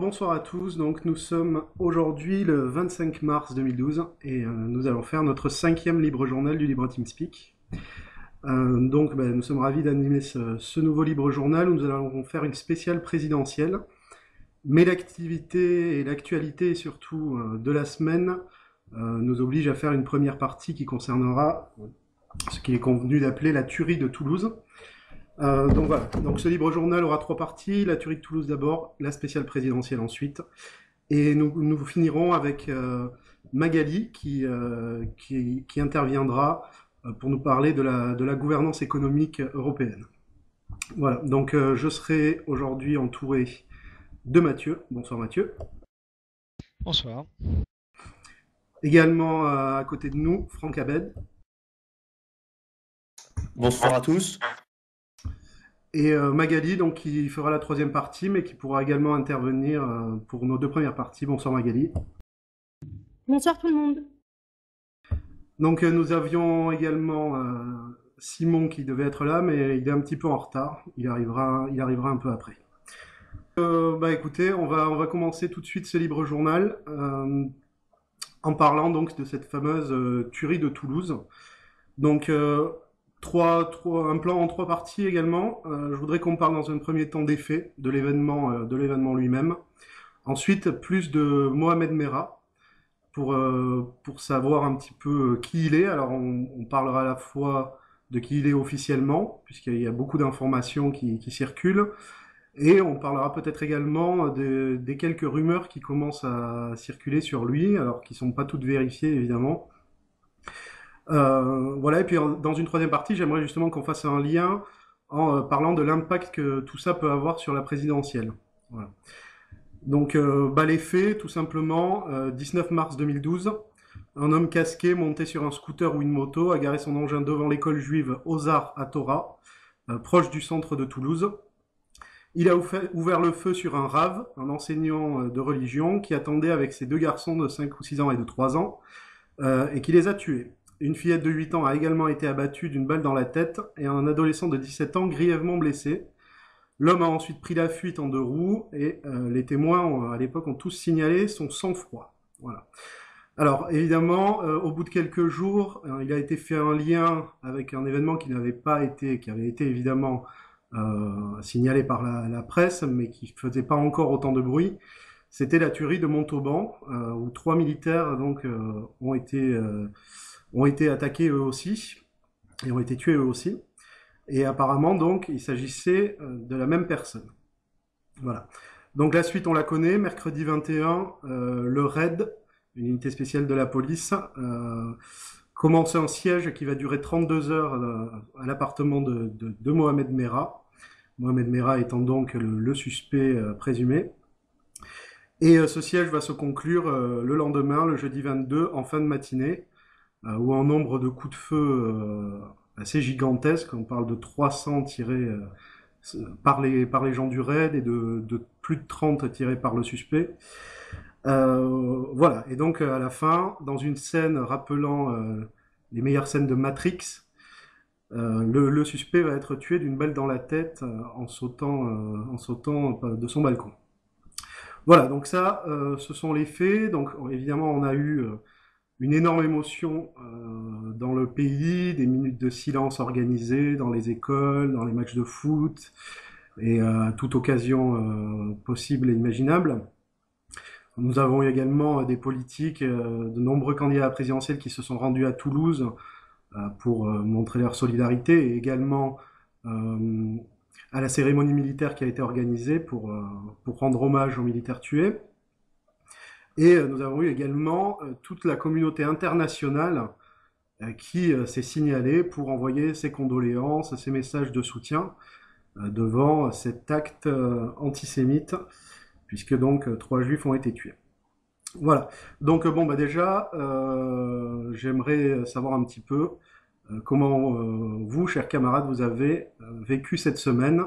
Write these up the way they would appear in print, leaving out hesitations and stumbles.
bonsoir à tous. Donc nous sommes aujourd'hui le 25 mars 2012 et nous allons faire notre cinquième libre journal du Libre TeamSpeak. Nous sommes ravis d'animer ce nouveau libre journal où nous allons faire une spéciale présidentielle. Mais l'activité et l'actualité surtout de la semaine nous oblige à faire une première partie qui concernera ce qui est convenu d'appeler la tuerie de Toulouse. Donc ce libre journal aura trois parties, la tuerie de Toulouse d'abord, la spéciale présidentielle ensuite, et nous finirons avec Magali qui interviendra pour nous parler de la gouvernance économique européenne. Voilà, donc je serai aujourd'hui entouré de Mathieu. Bonsoir Mathieu. Bonsoir. Également à côté de nous, Franck Abed. Bonsoir à tous. Et Magali, donc, qui fera la troisième partie, mais qui pourra également intervenir pour nos deux premières parties. Bonsoir Magali. Bonsoir tout le monde. Donc nous avions également Simon qui devait être là, mais il est un petit peu en retard. Il arrivera un peu après. Écoutez, on va commencer tout de suite ce libre journal en parlant donc de cette fameuse tuerie de Toulouse. Donc un plan en trois parties également. Je voudrais qu'on parle dans un premier temps des faits, de l'événement lui-même. Ensuite, plus de Mohamed Merah, pour savoir un petit peu qui il est. Alors, on parlera à la fois de qui il est officiellement, puisqu'il y a beaucoup d'informations qui circulent, et on parlera peut-être également des quelques rumeurs qui commencent à circuler sur lui, alors qui ne sont pas toutes vérifiées, évidemment. Voilà, et puis dans une troisième partie, j'aimerais justement qu'on fasse un lien en parlant de l'impact que tout ça peut avoir sur la présidentielle. Voilà. Donc, les faits, tout simplement, 19 mars 2012, un homme casqué monté sur un scooter ou une moto a garé son engin devant l'école juive Ozar à Torah, proche du centre de Toulouse. Il a ouvert le feu sur un rave, un enseignant de religion, qui attendait avec ses deux garçons de 5 ou 6 ans et de 3 ans, et qui les a tués. Une fillette de 8 ans a également été abattue d'une balle dans la tête, et un adolescent de 17 ans grièvement blessé. L'homme a ensuite pris la fuite en deux roues et les témoins à l'époque ont tous signalé son sang-froid. Voilà. Alors évidemment, au bout de quelques jours, il a été fait un lien avec un événement qui avait été évidemment signalé par la presse, mais qui ne faisait pas encore autant de bruit. C'était la tuerie de Montauban, où 3 militaires donc ont été attaqués eux aussi et ont été tués eux aussi. Et apparemment, donc, il s'agissait de la même personne. Voilà. Donc la suite, on la connaît. Mercredi 21, le RAID, une unité spéciale de la police, commence un siège qui va durer 32 heures à l'appartement de Mohamed Merah. Mohamed Merah étant donc le suspect présumé. Et ce siège va se conclure le lendemain, le jeudi 22, en fin de matinée, où un nombre de coups de feu assez gigantesque. On parle de 300 tirés par les gens du raid et de plus de 30 tirés par le suspect. Voilà, et donc à la fin, dans une scène rappelant les meilleures scènes de Matrix, le suspect va être tué d'une balle dans la tête en sautant de son balcon. Voilà, donc ça, ce sont les faits. Donc évidemment, on a eu une énorme émotion dans le pays, des minutes de silence organisées dans les écoles, dans les matchs de foot, et à toute occasion possible et imaginable. Nous avons eu également des politiques, de nombreux candidats à la présidentielle qui se sont rendus à Toulouse pour montrer leur solidarité, et également à la cérémonie militaire qui a été organisée pour rendre hommage aux militaires tués. Et nous avons eu également toute la communauté internationale qui s'est signalée pour envoyer ses condoléances, ses messages de soutien devant cet acte antisémite, puisque donc 3 juifs ont été tués. Voilà. Donc déjà, j'aimerais savoir un petit peu comment vous, chers camarades, vous avez vécu cette semaine.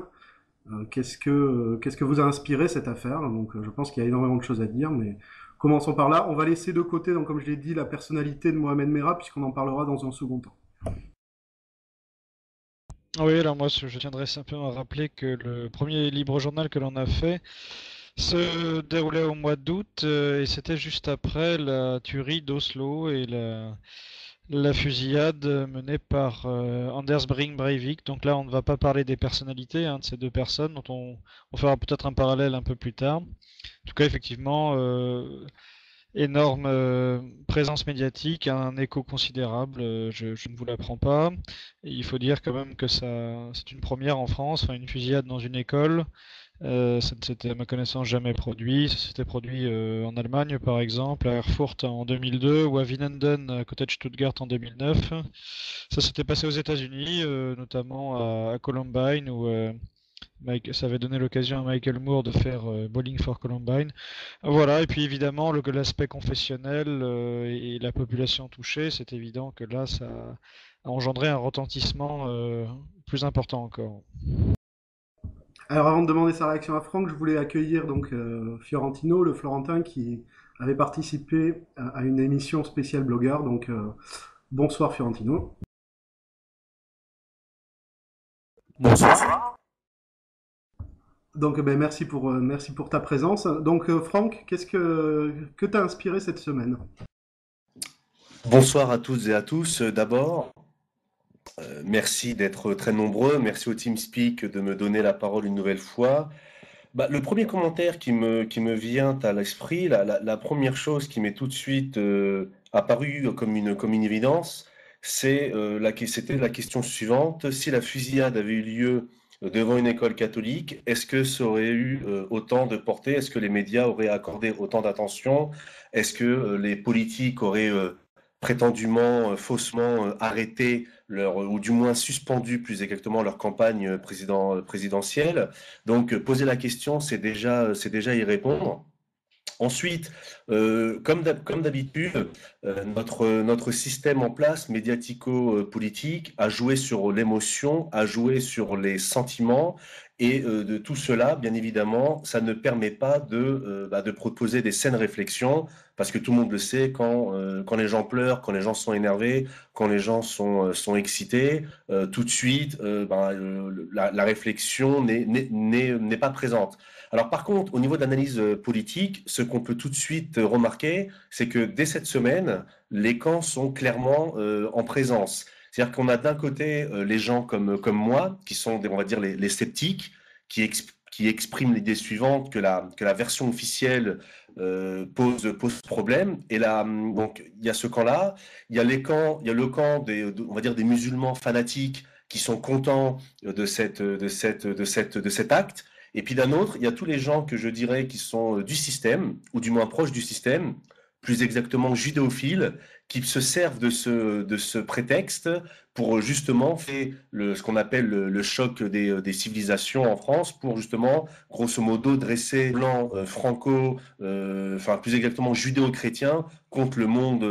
Qu'est-ce que vous a inspiré cette affaire? Donc je pense qu'il y a énormément de choses à dire, mais commençons par là. On va laisser de côté, donc, comme je l'ai dit, la personnalité de Mohamed Merah, puisqu'on en parlera dans un second temps. Oui, alors moi je tiendrais simplement à rappeler que le premier libre journal que l'on a fait se déroulait au mois d'août et c'était juste après la tuerie d'Oslo et la fusillade menée par Anders Behring Breivik. Donc là, on ne va pas parler des personnalités de ces deux personnes, dont on fera peut-être un parallèle un peu plus tard. En tout cas, effectivement, énorme présence médiatique, un écho considérable, je ne vous l'apprends pas. Et il faut dire quand même que c'est une première en France, enfin, une fusillade dans une école. Ça ne s'était à ma connaissance jamais produit. Ça s'était produit en Allemagne par exemple, à Erfurt en 2002 ou à Winnenden à côté de Stuttgart en 2009. Ça s'était passé aux États-Unis, notamment à Columbine où ça avait donné l'occasion à Michael Moore de faire Bowling for Columbine. Voilà, et puis évidemment l'aspect confessionnel et la population touchée, c'est évident que là ça a engendré un retentissement plus important encore. Alors avant de demander sa réaction à Franck, je voulais accueillir donc Fiorentino, le Florentin, qui avait participé à une émission spéciale blogueur. Donc bonsoir Fiorentino. Bonsoir. Donc merci pour ta présence. Donc Franck, que t'a inspiré cette semaine? Bonsoir à toutes et à tous. D'abord, merci d'être très nombreux. Merci au TeamSpeak de me donner la parole une nouvelle fois. Bah, le premier commentaire qui me vient à l'esprit, la première chose qui m'est tout de suite apparue comme une évidence, c'était la question suivante. Si la fusillade avait eu lieu devant une école catholique, est-ce que ça aurait eu autant de portée? Est-ce que les médias auraient accordé autant d'attention? Est-ce que les politiques auraient prétendument, faussement arrêté ou du moins suspendu plus exactement leur campagne présidentielle? Donc poser la question, c'est déjà y répondre. Ensuite, comme d'habitude, notre système en place, médiatico-politique, a joué sur l'émotion, a joué sur les sentiments, et de tout cela, bien évidemment, ça ne permet pas de proposer des saines réflexions, parce que tout le monde le sait, quand les gens pleurent, quand les gens sont énervés, quand les gens sont excités, tout de suite, la réflexion n'est pas présente. Alors par contre, au niveau d'analyse politique, ce qu'on peut tout de suite remarquer, c'est que dès cette semaine, les camps sont clairement en présence. C'est-à-dire qu'on a d'un côté les gens comme moi, qui sont, on va dire, les sceptiques, qui expriment l'idée suivante que la version officielle pose problème. Et là, donc, il y a ce camp-là. Il y a le camp on va dire, des musulmans fanatiques qui sont contents de cet acte. Et puis d'un autre, il y a tous les gens que je dirais qui sont du système, ou du moins proches du système, plus exactement judéophiles, qui se servent de ce prétexte pour justement faire ce qu'on appelle le choc des civilisations en France, pour justement, grosso modo, dresser blanc, franco, enfin plus exactement judéo-chrétien contre le monde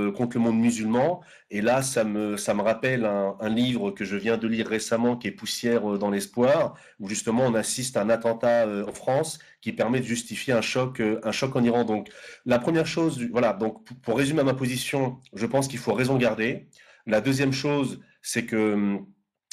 musulman. Et là, ça me rappelle un livre que je viens de lire récemment, qui est Poussière dans l'espoir, où justement on assiste à un attentat en France qui permet de justifier un choc en Iran. Donc la première chose, voilà, donc pour résumer ma position, je pense qu'il faut raison garder. La deuxième chose, c'est que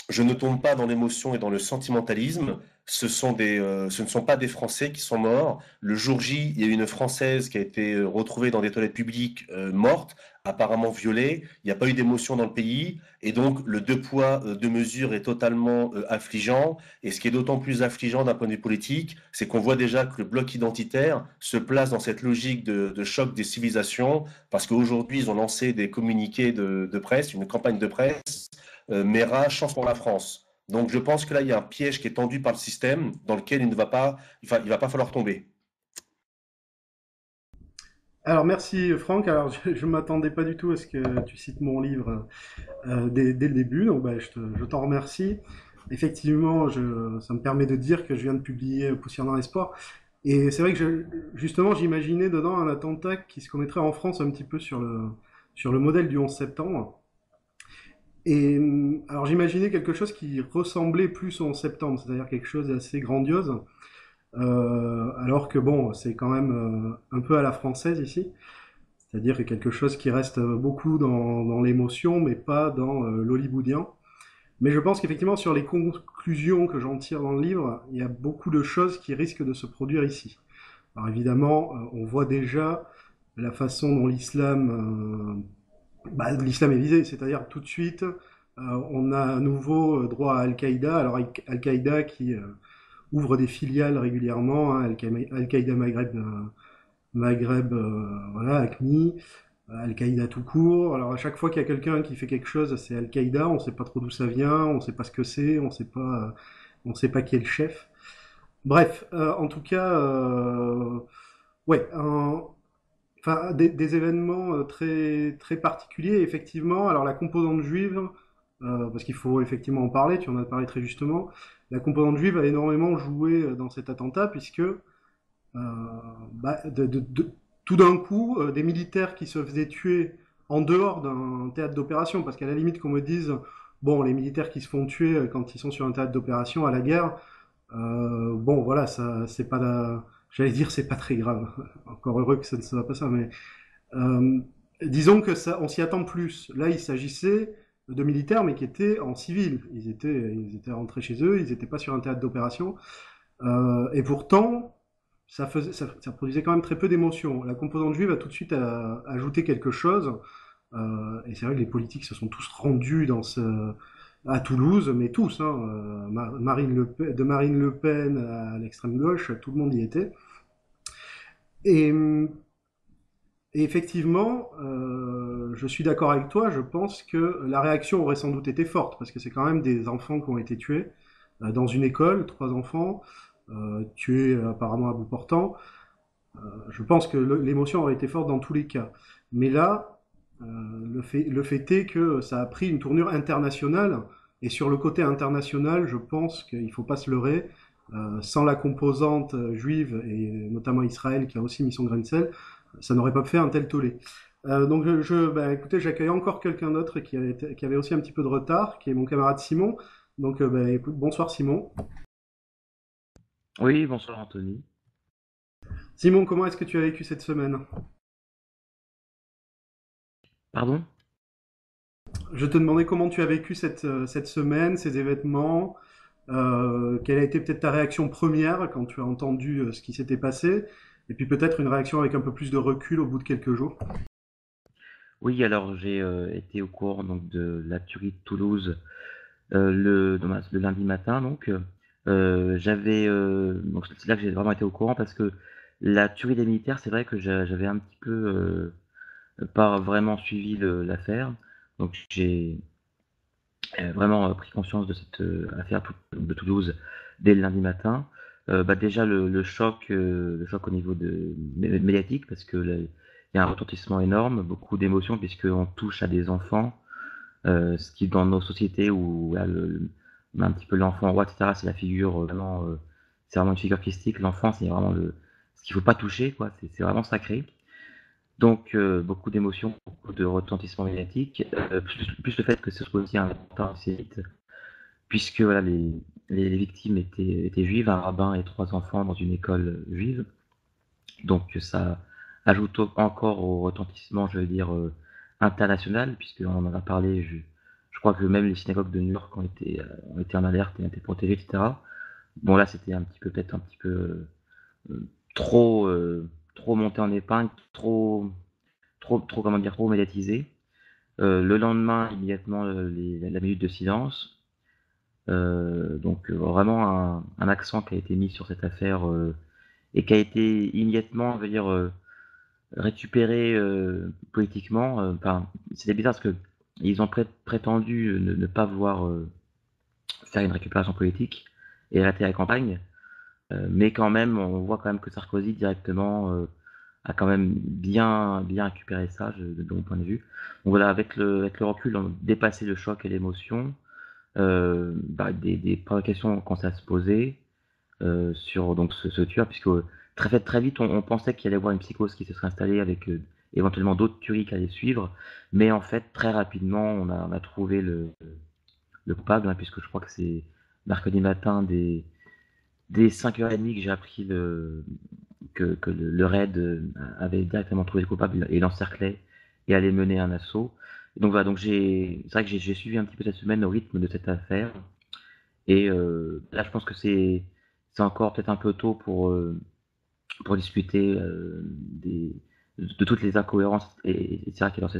je ne tombe pas dans l'émotion et dans le sentimentalisme. Ce ne sont pas des Français qui sont morts. Le jour J, il y a une Française qui a été retrouvée dans des toilettes publiques morte, apparemment violée. Il n'y a pas eu d'émotion dans le pays. Et donc, le deux poids, deux mesures est totalement affligeant. Et ce qui est d'autant plus affligeant d'un point de vue politique, c'est qu'on voit déjà que le bloc identitaire se place dans cette logique de choc des civilisations, parce qu'aujourd'hui, ils ont lancé des communiqués de presse, une campagne de presse, Mera, chance pour la France. Donc je pense que là, il y a un piège qui est tendu par le système dans lequel il va pas falloir tomber. Alors merci Franck. Alors je m'attendais pas du tout à ce que tu cites mon livre dès le début, donc bah, je t'en remercie. Effectivement, ça me permet de dire que je viens de publier Poussière dans l'espoir. Et c'est vrai que justement, j'imaginais dedans un attentat qui se commettrait en France un petit peu sur le modèle du 11 septembre. Et alors j'imaginais quelque chose qui ressemblait plus au 11 septembre, c'est-à-dire quelque chose d'assez grandiose, alors que bon, c'est quand même un peu à la française ici, c'est-à-dire quelque chose qui reste beaucoup dans l'émotion, mais pas dans l'hollywoodien. Mais je pense qu'effectivement, sur les conclusions que j'en tire dans le livre, il y a beaucoup de choses qui risquent de se produire ici. Alors évidemment, on voit déjà la façon dont l'islam est visé, c'est-à-dire tout de suite, on a à nouveau droit à Al-Qaïda. Alors Al-Qaïda qui ouvre des filiales régulièrement, hein, Al-Qaïda Maghreb, voilà, ACMI, Al-Qaïda tout court. Alors à chaque fois qu'il y a quelqu'un qui fait quelque chose, c'est Al-Qaïda. On ne sait pas trop d'où ça vient, on ne sait pas ce que c'est, on sait pas qui est le chef. Bref, en tout cas, ouais, enfin des événements très très particuliers effectivement. Alors la composante juive, parce qu'il faut effectivement en parler, tu en as parlé très justement. La composante juive a énormément joué dans cet attentat puisque bah, tout d'un coup, des militaires qui se faisaient tuer en dehors d'un théâtre d'opération, parce qu'à la limite qu'on me dise, bon, les militaires qui se font tuer quand ils sont sur un théâtre d'opération à la guerre, bon, voilà, ça, c'est pas, j'allais dire, c'est pas très grave. Encore heureux que ça ne soit pas ça, mais euh, disons que ça, on s'y attend plus. Là, il s'agissait de militaires, mais qui étaient en civil. Ils étaient rentrés chez eux, ils n'étaient pas sur un théâtre d'opération. Et pourtant, ça produisait quand même très peu d'émotions. La composante juive a tout de suite ajouté quelque chose. Et c'est vrai que les politiques se sont tous rendus à Toulouse, mais tous, hein, de Marine Le Pen à l'extrême gauche, tout le monde y était. Et, et effectivement, je suis d'accord avec toi, je pense que la réaction aurait sans doute été forte, parce que c'est quand même des enfants qui ont été tués dans une école, 3 enfants, tués apparemment à bout portant. Je pense que l'émotion aurait été forte dans tous les cas. Mais là, le fait est que ça a pris une tournure internationale. Et sur le côté international, je pense qu'il ne faut pas se leurrer. Sans la composante juive, et notamment Israël qui a aussi mis son grain de sel, ça n'aurait pas fait un tel tollé. Donc, bah, écoutez, j'accueille encore quelqu'un d'autre qui avait aussi un petit peu de retard, qui est mon camarade Simon. Donc, bah, écoute, bonsoir Simon. Oui, bonsoir Anthony. Simon, comment est-ce que tu as vécu cette semaine? Pardon? Je te demandais comment tu as vécu cette semaine, ces événements, quelle a été peut-être ta réaction première quand tu as entendu ce qui s'était passé, et puis peut-être une réaction avec un peu plus de recul au bout de quelques jours. Oui, alors j'ai été au courant donc de la tuerie de Toulouse le lundi matin donc donc c'est là que j'ai vraiment été au courant parce que la tuerie des militaires, c'est vrai que j'avais un petit peu pas vraiment suivi l'affaire, donc j'ai vraiment pris conscience de cette affaire de Toulouse dès le lundi matin. Bah déjà le choc au niveau médiatique parce que il y a un retentissement énorme, beaucoup d'émotions puisqu'on touche à des enfants, ce qui dans nos sociétés où là, un petit peu l'enfant roi, etc., c'est la figure c'est vraiment une figure christique. L'enfant, c'est vraiment ce qu'il faut pas toucher, quoi. C'est vraiment sacré. Donc beaucoup d'émotions, beaucoup de retentissement médiatique, plus le fait que ce soit aussi un attentat antisémite, puisque voilà, les victimes étaient juives, un rabbin et 3 enfants dans une école juive. Donc ça ajoute encore au retentissement, je veux dire, international, puisqu'on en a parlé, je crois que même les synagogues de New York ont été en alerte et ont été protégées, etc. Bon là c'était peut-être un petit peu trop, trop monté en épingle, trop comment dire, trop médiatisé. Le lendemain, immédiatement, la minute de silence. Donc vraiment un accent qui a été mis sur cette affaire et qui a été immédiatement, je veux dire, récupéré politiquement. Enfin, c'était bizarre parce que ils ont prétendu ne pas vouloir faire une récupération politique et arrêter la campagne, mais quand même, on voit quand même que Sarkozy directement a quand même bien récupéré ça, de mon point de vue. Donc voilà, avec le recul, on a dépassé le choc et l'émotion. Bah, des provocations ont commencé à se poser sur donc ce tueur, puisque très vite, on pensait qu'il allait y avoir une psychose qui se serait installée avec éventuellement d'autres tueries qui allaient suivre, mais en fait, très rapidement, on a trouvé le coupable, hein, puisque je crois que c'est mercredi matin dès 5h30 que j'ai appris que le raid avait directement trouvé le coupable et l'encerclait et allait mener un assaut. Et donc voilà, donc c'est vrai que j'ai suivi un petit peu cette semaine au rythme de cette affaire. Et là, je pense que c'est encore peut-être un peu tôt pour discuter de toutes les incohérences etc. qu'il y a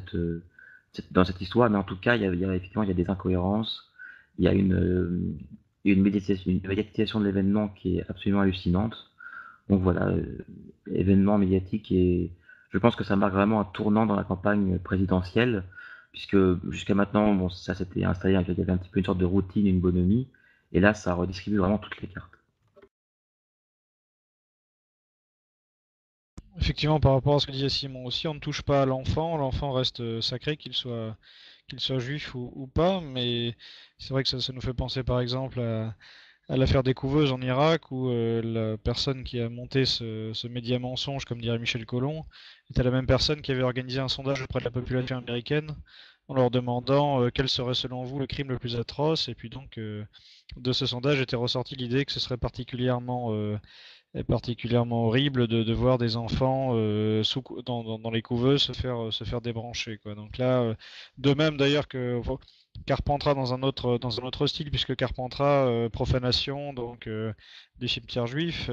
dans cette histoire. Mais en tout cas, effectivement il y a des incohérences. Il y a une médiatisation de l'événement qui est absolument hallucinante. Donc voilà, événement médiatique, et je pense que ça marque vraiment un tournant dans la campagne présidentielle, puisque jusqu'à maintenant, bon, ça s'était installé, il y avait un petit peu une sorte de routine, une bonhomie, et là, ça redistribue vraiment toutes les cartes. Effectivement, par rapport à ce que disait Simon aussi, on ne touche pas à l'enfant. L'enfant reste sacré, qu'il soit juif ou pas. Mais c'est vrai que ça nous fait penser par exemple à l'affaire des couveuses en Irak, où la personne qui a monté ce média mensonge, comme dirait Michel Collomb, était la même personne qui avait organisé un sondage auprès de la population américaine en leur demandant quel serait selon vous le crime le plus atroce. Et puis donc, de ce sondage était ressortie l'idée que ce serait particulièrement horrible de voir des enfants dans les couveuses se faire débrancher, quoi. Donc là, de même d'ailleurs que Carpentras dans un autre style, puisque Carpentras, profanation donc des cimetières juifs,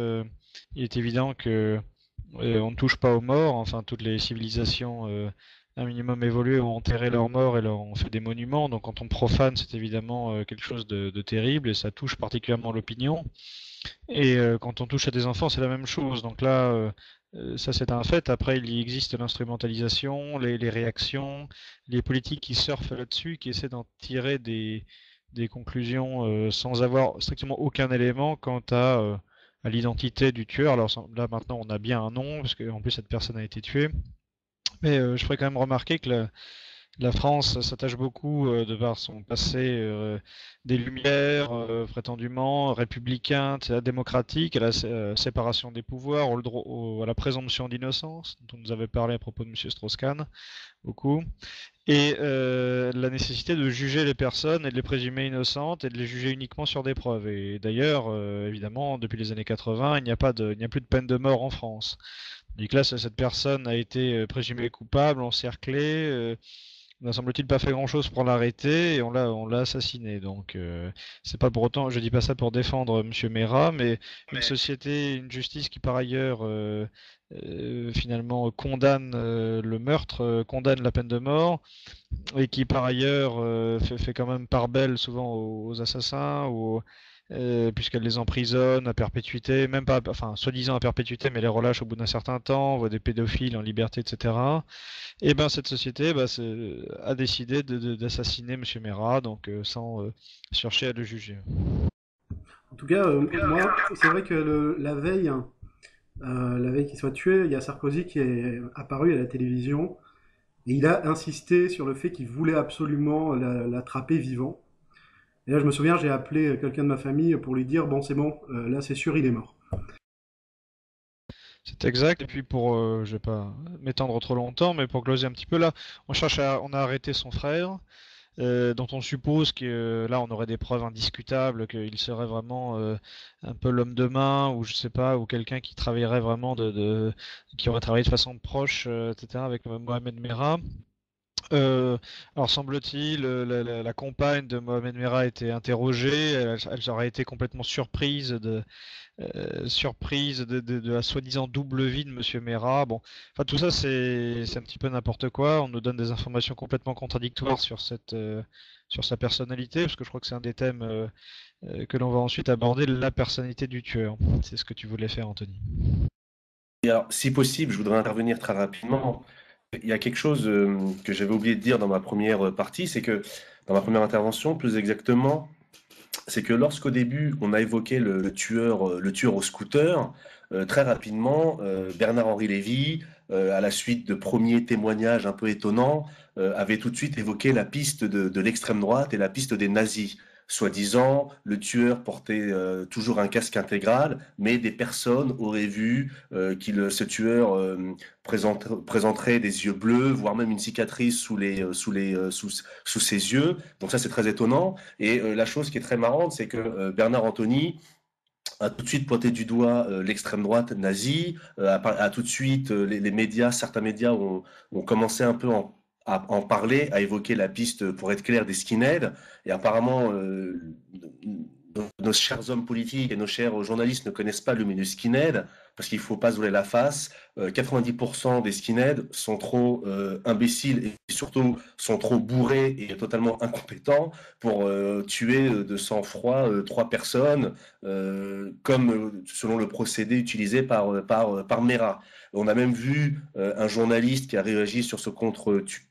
il est évident que on ne touche pas aux morts. Enfin, toutes les civilisations un minimum évoluées ont enterré leurs morts et leur ont fait des monuments. Donc quand on profane, c'est évidemment quelque chose de terrible, et ça touche particulièrement l'opinion. Et quand on touche à des enfants, c'est la même chose. Donc là, ça c'est un fait. Après, il existe l'instrumentalisation, les réactions, les politiques qui surfent là-dessus, qui essaient d'en tirer des conclusions sans avoir strictement aucun élément quant à l'identité du tueur. Alors là maintenant, on a bien un nom, parce qu'en plus cette personne a été tuée. Mais je ferais quand même remarquer que la France s'attache beaucoup, de par son passé des Lumières, prétendument républicain, démocratique, à la séparation des pouvoirs, à la présomption d'innocence, dont on nous avait parlé à propos de M. Strauss-Kahn, beaucoup, et la nécessité de juger les personnes et de les présumer innocentes et de les juger uniquement sur des preuves. Et d'ailleurs, évidemment, depuis les années 80, il n'y a plus de peine de mort en France. Donc là, cette personne a été présumée coupable, encerclée. On n'a semble-t-il pas fait grand-chose pour l'arrêter, et on l'a assassiné. Donc c'est pas pour autant, je dis pas ça pour défendre Monsieur Mera, mais une société, une justice qui par ailleurs finalement condamne le meurtre, condamne la peine de mort, et qui par ailleurs fait quand même part belle souvent aux assassins, puisqu'elle les emprisonne à perpétuité, même pas, enfin soi-disant à perpétuité, mais les relâche au bout d'un certain temps, voit des pédophiles en liberté, etc. Et ben cette société a décidé d'assassiner Monsieur Mera, donc sans chercher à le juger. En tout cas, moi, c'est vrai que la veille qu'il soit tué, il y a Sarkozy qui est apparu à la télévision et il a insisté sur le fait qu'il voulait absolument l'attraper vivant. Et là, je me souviens, j'ai appelé quelqu'un de ma famille pour lui dire, bon, c'est bon, là, c'est sûr, il est mort. C'est exact. Et puis je vais pas m'étendre trop longtemps, mais pour closer un petit peu là, on a arrêté son frère, dont on suppose que là on aurait des preuves indiscutables qu'il serait vraiment un peu l'homme de main, ou je sais pas, ou quelqu'un qui travaillerait vraiment qui aurait travaillé de façon proche, etc. avec Mohamed Merah. Alors semble-t-il, la compagne de Mohamed Merah a été interrogée, elle aurait été complètement surprise de la soi-disant double vie de Monsieur Merah. Bon, enfin tout ça c'est un petit peu n'importe quoi. On nous donne des informations complètement contradictoires sur sa personnalité, parce que je crois que c'est un des thèmes que l'on va ensuite aborder, la personnalité du tueur. C'est ce que tu voulais faire, Anthony. Et alors, si possible, je voudrais intervenir très rapidement. Il y a quelque chose que j'avais oublié de dire dans ma première partie, c'est que dans ma première intervention, plus exactement, c'est que lorsqu'au début on a évoqué le tueur au scooter, très rapidement, Bernard-Henri Lévy, à la suite de premiers témoignages un peu étonnants, avait tout de suite évoqué la piste de l'extrême droite et la piste des nazis. Soi-disant, le tueur portait toujours un casque intégral, mais des personnes auraient vu ce tueur présenterait des yeux bleus, voire même une cicatrice sous ses yeux. Donc ça, c'est très étonnant. Et la chose qui est très marrante, c'est que Bernard Anthony a tout de suite pointé du doigt l'extrême droite nazie, a tout de suite, les médias, certains médias ont commencé un peu à en parler, à évoquer la piste, pour être clair, des skinheads. Et apparemment, nos chers hommes politiques et nos chers journalistes ne connaissent pas le milieu skinhead, parce qu'il ne faut pas se voiler la face. 90% des skinheads sont trop imbéciles et surtout sont trop bourrés et totalement incompétents pour tuer de sang-froid 3 personnes, comme selon le procédé utilisé par Mera. On a même vu un journaliste qui a réagi sur ce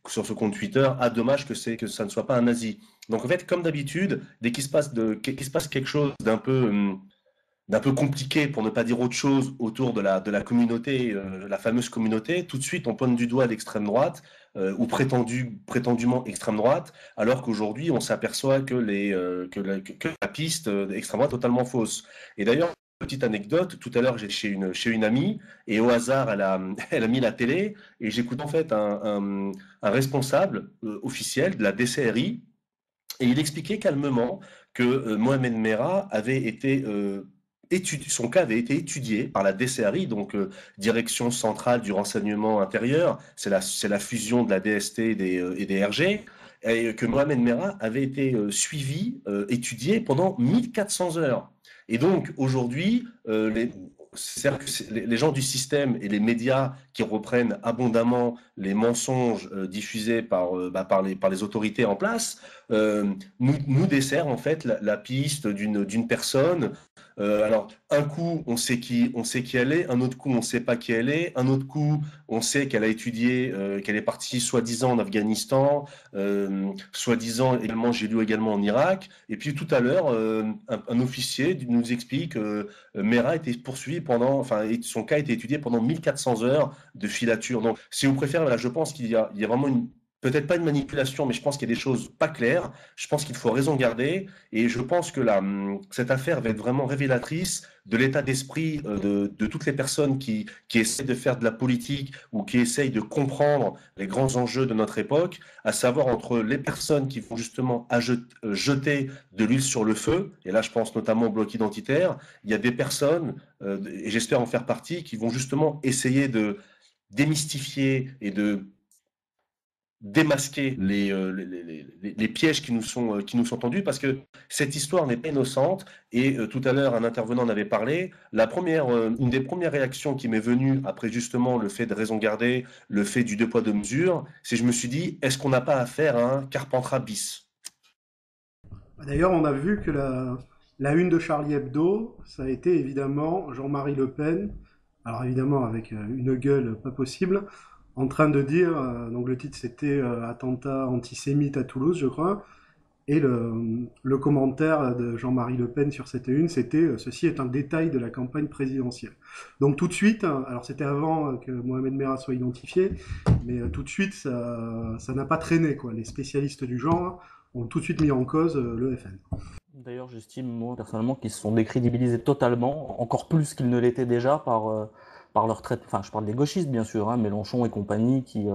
sur ce compte Twitter. Ah, dommage que ça ne soit pas un nazi. Donc en fait, comme d'habitude, dès qu'il se passe quelque chose d'un peu compliqué, pour ne pas dire autre chose, autour de la communauté, la fameuse communauté, tout de suite on pointe du doigt l'extrême droite, ou prétendument extrême droite, alors qu'aujourd'hui on s'aperçoit que la piste d'extrême droite est totalement fausse. Et d'ailleurs, petite anecdote, tout à l'heure j'étais chez une amie, et au hasard elle a mis la télé, et j'écoute en fait un responsable officiel de la DCRI, et il expliquait calmement que Mohamed Merah avait été son cas avait été étudié par la DCRI, donc Direction centrale du renseignement intérieur, c'est la fusion de la DST et des RG, et que Mohamed Merah avait été suivi, étudié pendant 1400 heures. Et donc aujourd'hui, c'est-à-dire que les gens du système et les médias qui reprennent abondamment les mensonges diffusés par les autorités en place, nous dessert en fait la piste d'une personne. Alors, un coup, on sait qui elle est, un autre coup, on ne sait pas qui elle est, un autre coup, on sait qu'elle a étudié, qu'elle est partie soi-disant en Afghanistan, soi-disant également, j'ai lu également en Irak. Et puis tout à l'heure, un officier nous explique que Mera était poursuivi son cas a été étudié pendant 1400 heures de filature. Donc, si vous préférez, voilà, je pense qu'il y a vraiment peut-être pas une manipulation, mais je pense qu'il y a des choses pas claires. Je pense qu'il faut raison garder. Et je pense que cette affaire va être vraiment révélatrice de l'état d'esprit de toutes les personnes qui essaient de faire de la politique ou qui essayent de comprendre les grands enjeux de notre époque, à savoir entre les personnes qui vont justement jeter de l'huile sur le feu, et là je pense notamment au bloc identitaire. Il y a des personnes, et j'espère en faire partie, qui vont justement essayer de démystifier et de démasquer les pièges qui nous sont tendus, parce que cette histoire n'est pas innocente. Et tout à l'heure, un intervenant en avait parlé. Une des premières réactions qui m'est venue après justement le fait de raison garder, le fait du deux poids deux mesures, c'est je me suis dit, est-ce qu'on n'a pas affaire à un Carpentras bis? D'ailleurs, on a vu que la une de Charlie Hebdo, ça a été évidemment Jean-Marie Le Pen, alors évidemment avec une gueule pas possible, en train de dire, donc le titre c'était attentat antisémite à Toulouse, je crois, et le commentaire de Jean-Marie Le Pen sur cette une, c'était ceci est un détail de la campagne présidentielle. Donc tout de suite, hein, alors c'était avant que Mohamed Merah soit identifié, mais tout de suite ça n'a pas traîné, quoi. Les spécialistes du genre ont tout de suite mis en cause le FN. D'ailleurs, j'estime, moi, personnellement, qu'ils se sont décrédibilisés totalement, encore plus qu'ils ne l'étaient déjà par leur traite. Enfin, je parle des gauchistes, bien sûr, hein, Mélenchon et compagnie, qui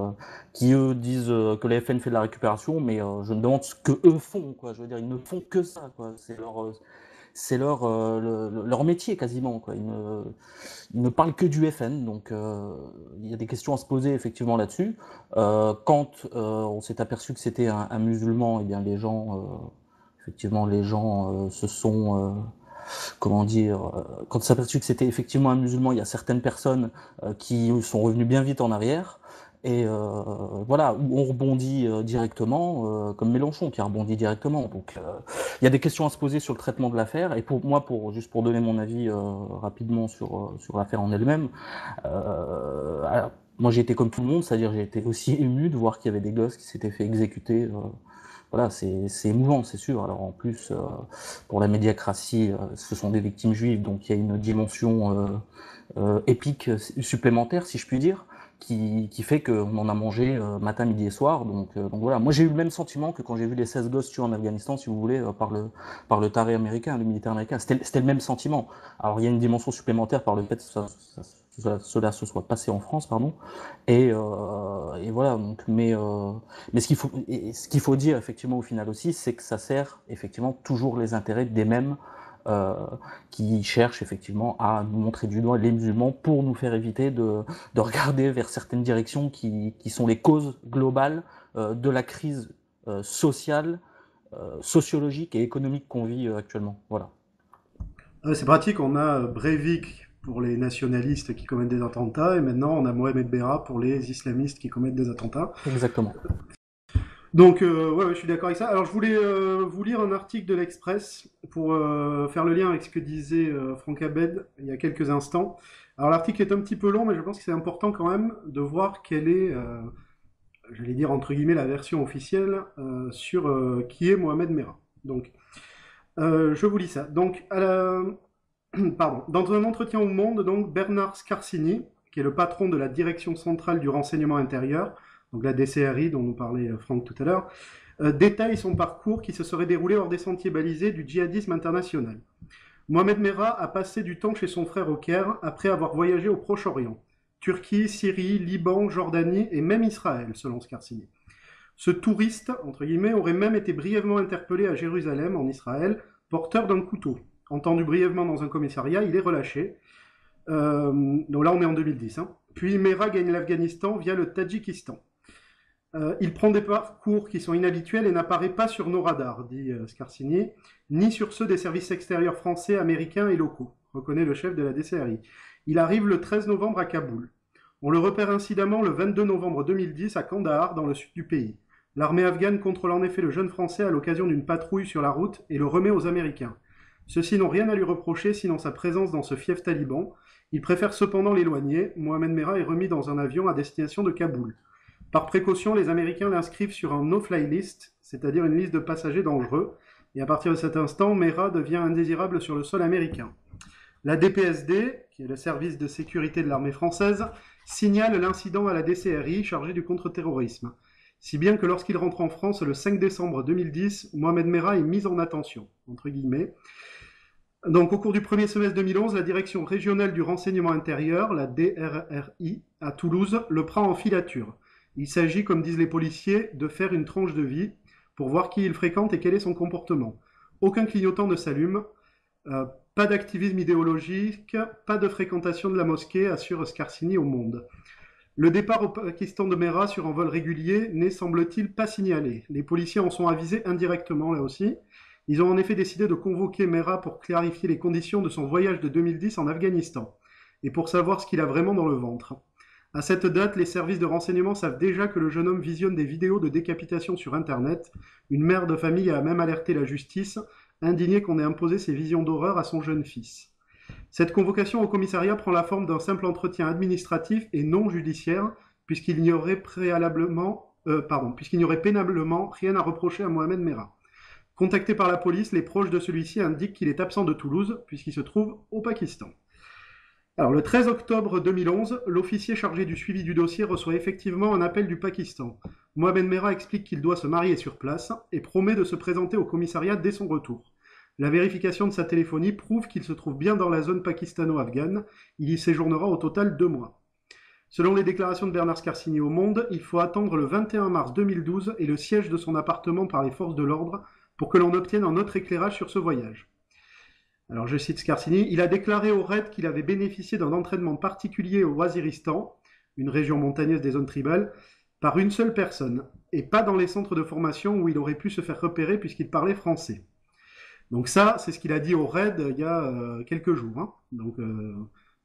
eux, disent que le FN fait de la récupération, mais je me demande ce que eux font, quoi. Je veux dire, ils ne font que ça, quoi. Leur métier, quasiment, quoi. Ils ne parlent que du FN, donc il y a des questions à se poser, effectivement, là-dessus. Quand on s'est aperçu que c'était un musulman, eh bien, effectivement, les gens se sont, comment dire, quand on s'est aperçu que c'était effectivement un musulman, il y a certaines personnes qui sont revenues bien vite en arrière. Et voilà, où on rebondit directement, comme Mélenchon qui a rebondi directement. Donc il y a des questions à se poser sur le traitement de l'affaire. Et pour moi, juste pour donner mon avis rapidement sur l'affaire en elle-même, alors, moi j'ai été comme tout le monde, c'est-à-dire j'ai été aussi ému de voir qu'il y avait des gosses qui s'étaient fait exécuter. Voilà, c'est émouvant, c'est sûr. Alors en plus, pour la médiacratie, ce sont des victimes juives, donc il y a une dimension épique supplémentaire, si je puis dire, qui fait qu'on en a mangé matin, midi et soir. Donc voilà, moi j'ai eu le même sentiment que quand j'ai vu les 16 gosses tués en Afghanistan, si vous voulez, par le taré américain, le militaire américain. C'était le même sentiment. Alors il y a une dimension supplémentaire par le fait que cela se soit passé en France, pardon. Et voilà. Donc, mais ce qu'il faut dire effectivement au final aussi, c'est que ça sert effectivement toujours les intérêts des mêmes euh, qui cherchent effectivement à nous montrer du doigt les musulmans pour nous faire éviter de regarder vers certaines directions qui sont les causes globales de la crise sociale, sociologique et économique qu'on vit actuellement. Voilà. C'est pratique, on a Breivik pour les nationalistes qui commettent des attentats, et maintenant on a Mohamed Merah pour les islamistes qui commettent des attentats. Exactement. Donc, ouais, je suis d'accord avec ça. Alors, je voulais vous lire un article de l'Express pour faire le lien avec ce que disait Franck Abed il y a quelques instants. Alors, l'article est un petit peu long, mais je pense que c'est important quand même de voir quelle est, j'allais dire entre guillemets, la version officielle sur qui est Mohamed Merah. Donc, je vous lis ça. Donc, pardon. Dans un entretien au Monde, donc, Bernard Scarsini, qui est le patron de la Direction centrale du renseignement intérieur, donc la DCRI dont nous parlait Franck tout à l'heure, détaille son parcours qui se serait déroulé hors des sentiers balisés du djihadisme international. Mohamed Merah a passé du temps chez son frère au Caire après avoir voyagé au Proche-Orient, Turquie, Syrie, Liban, Jordanie et même Israël, selon Scarsini. Ce touriste, entre guillemets, aurait même été brièvement interpellé à Jérusalem, en Israël, porteur d'un couteau. Entendu brièvement dans un commissariat, il est relâché. Donc là, on est en 2010. Hein. Puis Merah gagne l'Afghanistan via le Tadjikistan. Il prend des parcours qui sont inhabituels et n'apparaît pas sur nos radars, dit Scarsini, ni sur ceux des services extérieurs français, américains et locaux, reconnaît le chef de la DCRI. Il arrive le 13 novembre à Kaboul. On le repère incidemment le 22 novembre 2010 à Kandahar, dans le sud du pays. L'armée afghane contrôle en effet le jeune Français à l'occasion d'une patrouille sur la route et le remet aux Américains. Ceux-ci n'ont rien à lui reprocher sinon sa présence dans ce fief taliban. Ils préfèrent cependant l'éloigner. Mohamed Merah est remis dans un avion à destination de Kaboul. Par précaution, les Américains l'inscrivent sur un no-fly list, c'est-à-dire une liste de passagers dangereux, et à partir de cet instant, Merah devient indésirable sur le sol américain. La DPSD, qui est le service de sécurité de l'armée française, signale l'incident à la DCRI chargée du contre-terrorisme, si bien que lorsqu'il rentre en France le 5 décembre 2010, Mohamed Merah est mis en attention, entre guillemets. Donc, au cours du premier semestre 2011, la Direction régionale du renseignement intérieur, la DRRI, à Toulouse, le prend en filature. Il s'agit, comme disent les policiers, de faire une tranche de vie pour voir qui il fréquente et quel est son comportement. Aucun clignotant ne s'allume, pas d'activisme idéologique, pas de fréquentation de la mosquée, assure Scarsini au Monde. Le départ au Pakistan de Merah sur un vol régulier n'est, semble-t-il, pas signalé. Les policiers en sont avisés indirectement, là aussi. Ils ont en effet décidé de convoquer Merah pour clarifier les conditions de son voyage de 2010 en Afghanistan, et pour savoir ce qu'il a vraiment dans le ventre. À cette date, les services de renseignement savent déjà que le jeune homme visionne des vidéos de décapitation sur Internet. Une mère de famille a même alerté la justice, indignée qu'on ait imposé ces visions d'horreur à son jeune fils. Cette convocation au commissariat prend la forme d'un simple entretien administratif et non judiciaire, puisqu'il n'y aurait pénablement rien à reprocher à Mohamed Merah. Contacté par la police, les proches de celui-ci indiquent qu'il est absent de Toulouse, puisqu'il se trouve au Pakistan. Alors, le 13 octobre 2011, l'officier chargé du suivi du dossier reçoit effectivement un appel du Pakistan. Mohamed Merah explique qu'il doit se marier sur place et promet de se présenter au commissariat dès son retour. La vérification de sa téléphonie prouve qu'il se trouve bien dans la zone pakistano-afghane. Il y séjournera au total 2 mois. Selon les déclarations de Bernard Scarsini au Monde, il faut attendre le 21 mars 2012 et le siège de son appartement par les forces de l'ordre pour que l'on obtienne un autre éclairage sur ce voyage. Alors je cite Scarsini, il a déclaré au RAID qu'il avait bénéficié d'un entraînement particulier au Waziristan, une région montagneuse des zones tribales, par une seule personne, et pas dans les centres de formation où il aurait pu se faire repérer puisqu'il parlait français. Donc ça, c'est ce qu'il a dit au RAID il y a quelques jours. Hein. Donc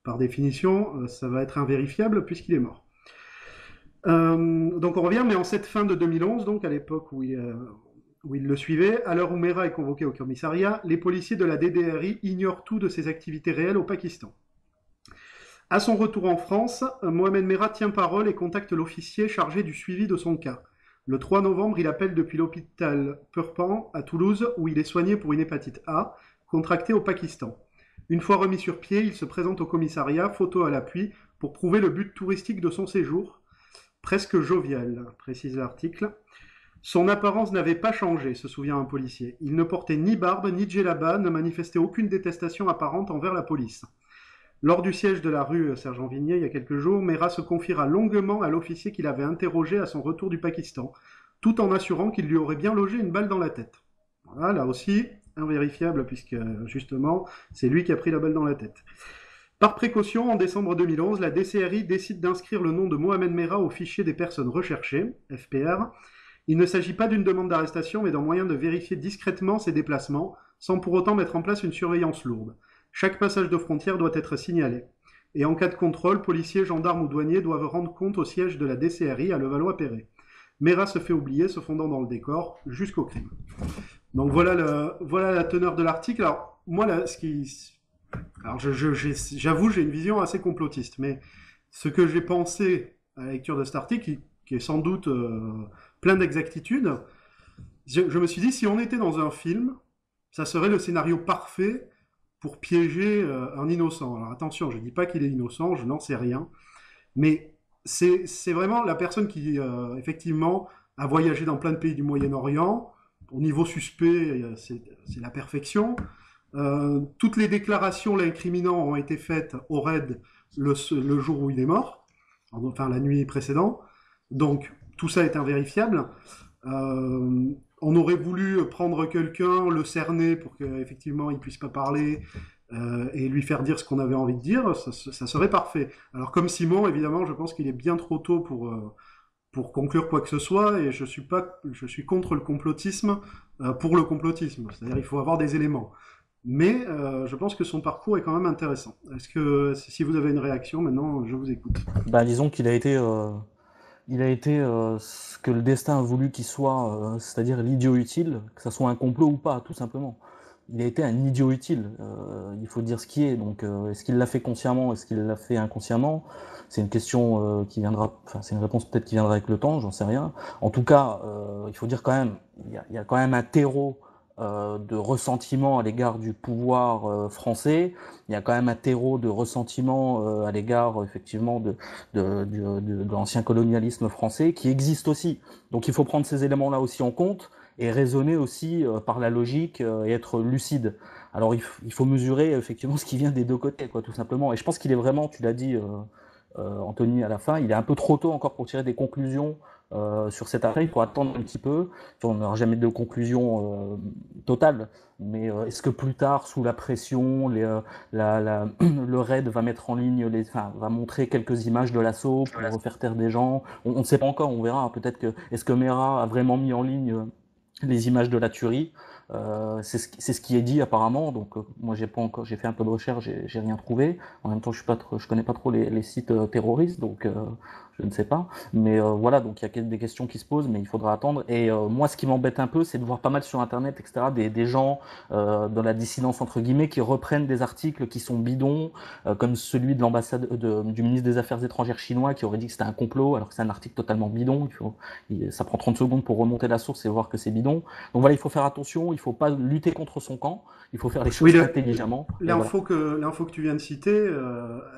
par définition, ça va être invérifiable puisqu'il est mort. Donc on revient, mais en cette fin de 2011, donc à l'époque où il le suivait, à l'heure où Merah est convoqué au commissariat, les policiers de la DDRI ignorent tout de ses activités réelles au Pakistan. À son retour en France, Mohamed Merah tient parole et contacte l'officier chargé du suivi de son cas. Le 3 novembre, il appelle depuis l'hôpital Purpan à Toulouse, où il est soigné pour une hépatite A, contractée au Pakistan. Une fois remis sur pied, il se présente au commissariat, photo à l'appui, pour prouver le but touristique de son séjour. Presque jovial, précise l'article. Son apparence n'avait pas changé, se souvient un policier. Il ne portait ni barbe, ni djellaba, ne manifestait aucune détestation apparente envers la police. Lors du siège de la rue Sergent-Vignier, il y a quelques jours, Merah se confiera longuement à l'officier qu'il avait interrogé à son retour du Pakistan, tout en assurant qu'il lui aurait bien logé une balle dans la tête. Voilà, là aussi, invérifiable, puisque justement, c'est lui qui a pris la balle dans la tête. Par précaution, en décembre 2011, la DCRI décide d'inscrire le nom de Mohamed Merah au fichier des personnes recherchées, FPR. Il ne s'agit pas d'une demande d'arrestation, mais d'un moyen de vérifier discrètement ses déplacements, sans pour autant mettre en place une surveillance lourde. Chaque passage de frontière doit être signalé. Et en cas de contrôle, policiers, gendarmes ou douaniers doivent rendre compte au siège de la DCRI à Levallois-Perret. Mera se fait oublier, se fondant dans le décor, jusqu'au crime. Donc voilà la teneur de l'article. Alors, moi, là, alors j'avoue, j'ai une vision assez complotiste, mais ce que j'ai pensé à la lecture de cet article, qui est sans doute plein d'exactitudes, je me suis dit, si on était dans un film, ça serait le scénario parfait pour piéger un innocent. Alors attention, je ne dis pas qu'il est innocent, je n'en sais rien, mais c'est vraiment la personne qui, effectivement, a voyagé dans plein de pays du Moyen-Orient. Au niveau suspect, c'est la perfection. Toutes les déclarations l'incriminant ont été faites au raid le jour où il est mort, enfin la nuit précédente. Donc tout ça est invérifiable. On aurait voulu prendre quelqu'un, le cerner pour qu'effectivement il puisse pas parler et lui faire dire ce qu'on avait envie de dire, ça serait parfait. Alors comme Simon, évidemment, je pense qu'il est bien trop tôt pour conclure quoi que ce soit, et je suis contre le complotisme pour le complotisme. C'est-à-dire il faut avoir des éléments. Mais je pense que son parcours est quand même intéressant. Est-ce que si vous avez une réaction maintenant, je vous écoute. Bah, disons qu'il a été, ce que le destin a voulu qu'il soit, c'est-à-dire l'idiot utile, que ça soit un complot ou pas, tout simplement. Il a été un idiot utile. Il faut dire ce qui est. Donc, est-ce qu'il l'a fait consciemment, est-ce qu'il l'a fait inconsciemment? C'est une question qui viendra. Enfin, c'est une réponse peut-être qui viendra avec le temps. J'en sais rien. En tout cas, il faut dire quand même, il y a quand même un terreau de ressentiment à l'égard du pouvoir français. Il y a quand même un terreau de ressentiment à l'égard effectivement de l'ancien colonialisme français qui existe aussi. Donc il faut prendre ces éléments-là aussi en compte et raisonner aussi par la logique et être lucide. Alors il faut mesurer effectivement ce qui vient des deux côtés, quoi, tout simplement. Et je pense qu'il est vraiment, tu l'as dit, Anthony, à la fin, il est un peu trop tôt encore pour tirer des conclusions sur cette affaire. Il faut attendre un petit peu. On n'aura jamais de conclusion totale. Mais est-ce que plus tard, sous la pression, le raid va mettre en ligne, va montrer quelques images de l'assaut pour refaire taire des gens? On ne sait pas encore, on verra. Peut-être que est-ce que Mera a vraiment mis en ligne les images de la tuerie? C'est ce qui est dit apparemment. Donc moi j'ai fait un peu de recherche, j'ai rien trouvé. En même temps je connais pas trop les sites terroristes, donc je ne sais pas. Mais voilà, donc il y a des questions qui se posent, mais il faudra attendre. Et moi ce qui m'embête un peu, c'est de voir pas mal sur internet, etc. Des gens dans la dissidence entre guillemets qui reprennent des articles qui sont bidons, comme celui de l'ambassade du ministre des Affaires étrangères chinois qui aurait dit que c'était un complot, alors que c'est un article totalement bidon. Ça prend 30 secondes pour remonter la source et voir que c'est bidon. Donc voilà, il faut faire attention, il faut pas lutter contre son camp, il faut faire les choses intelligemment. L'info que tu viens de citer,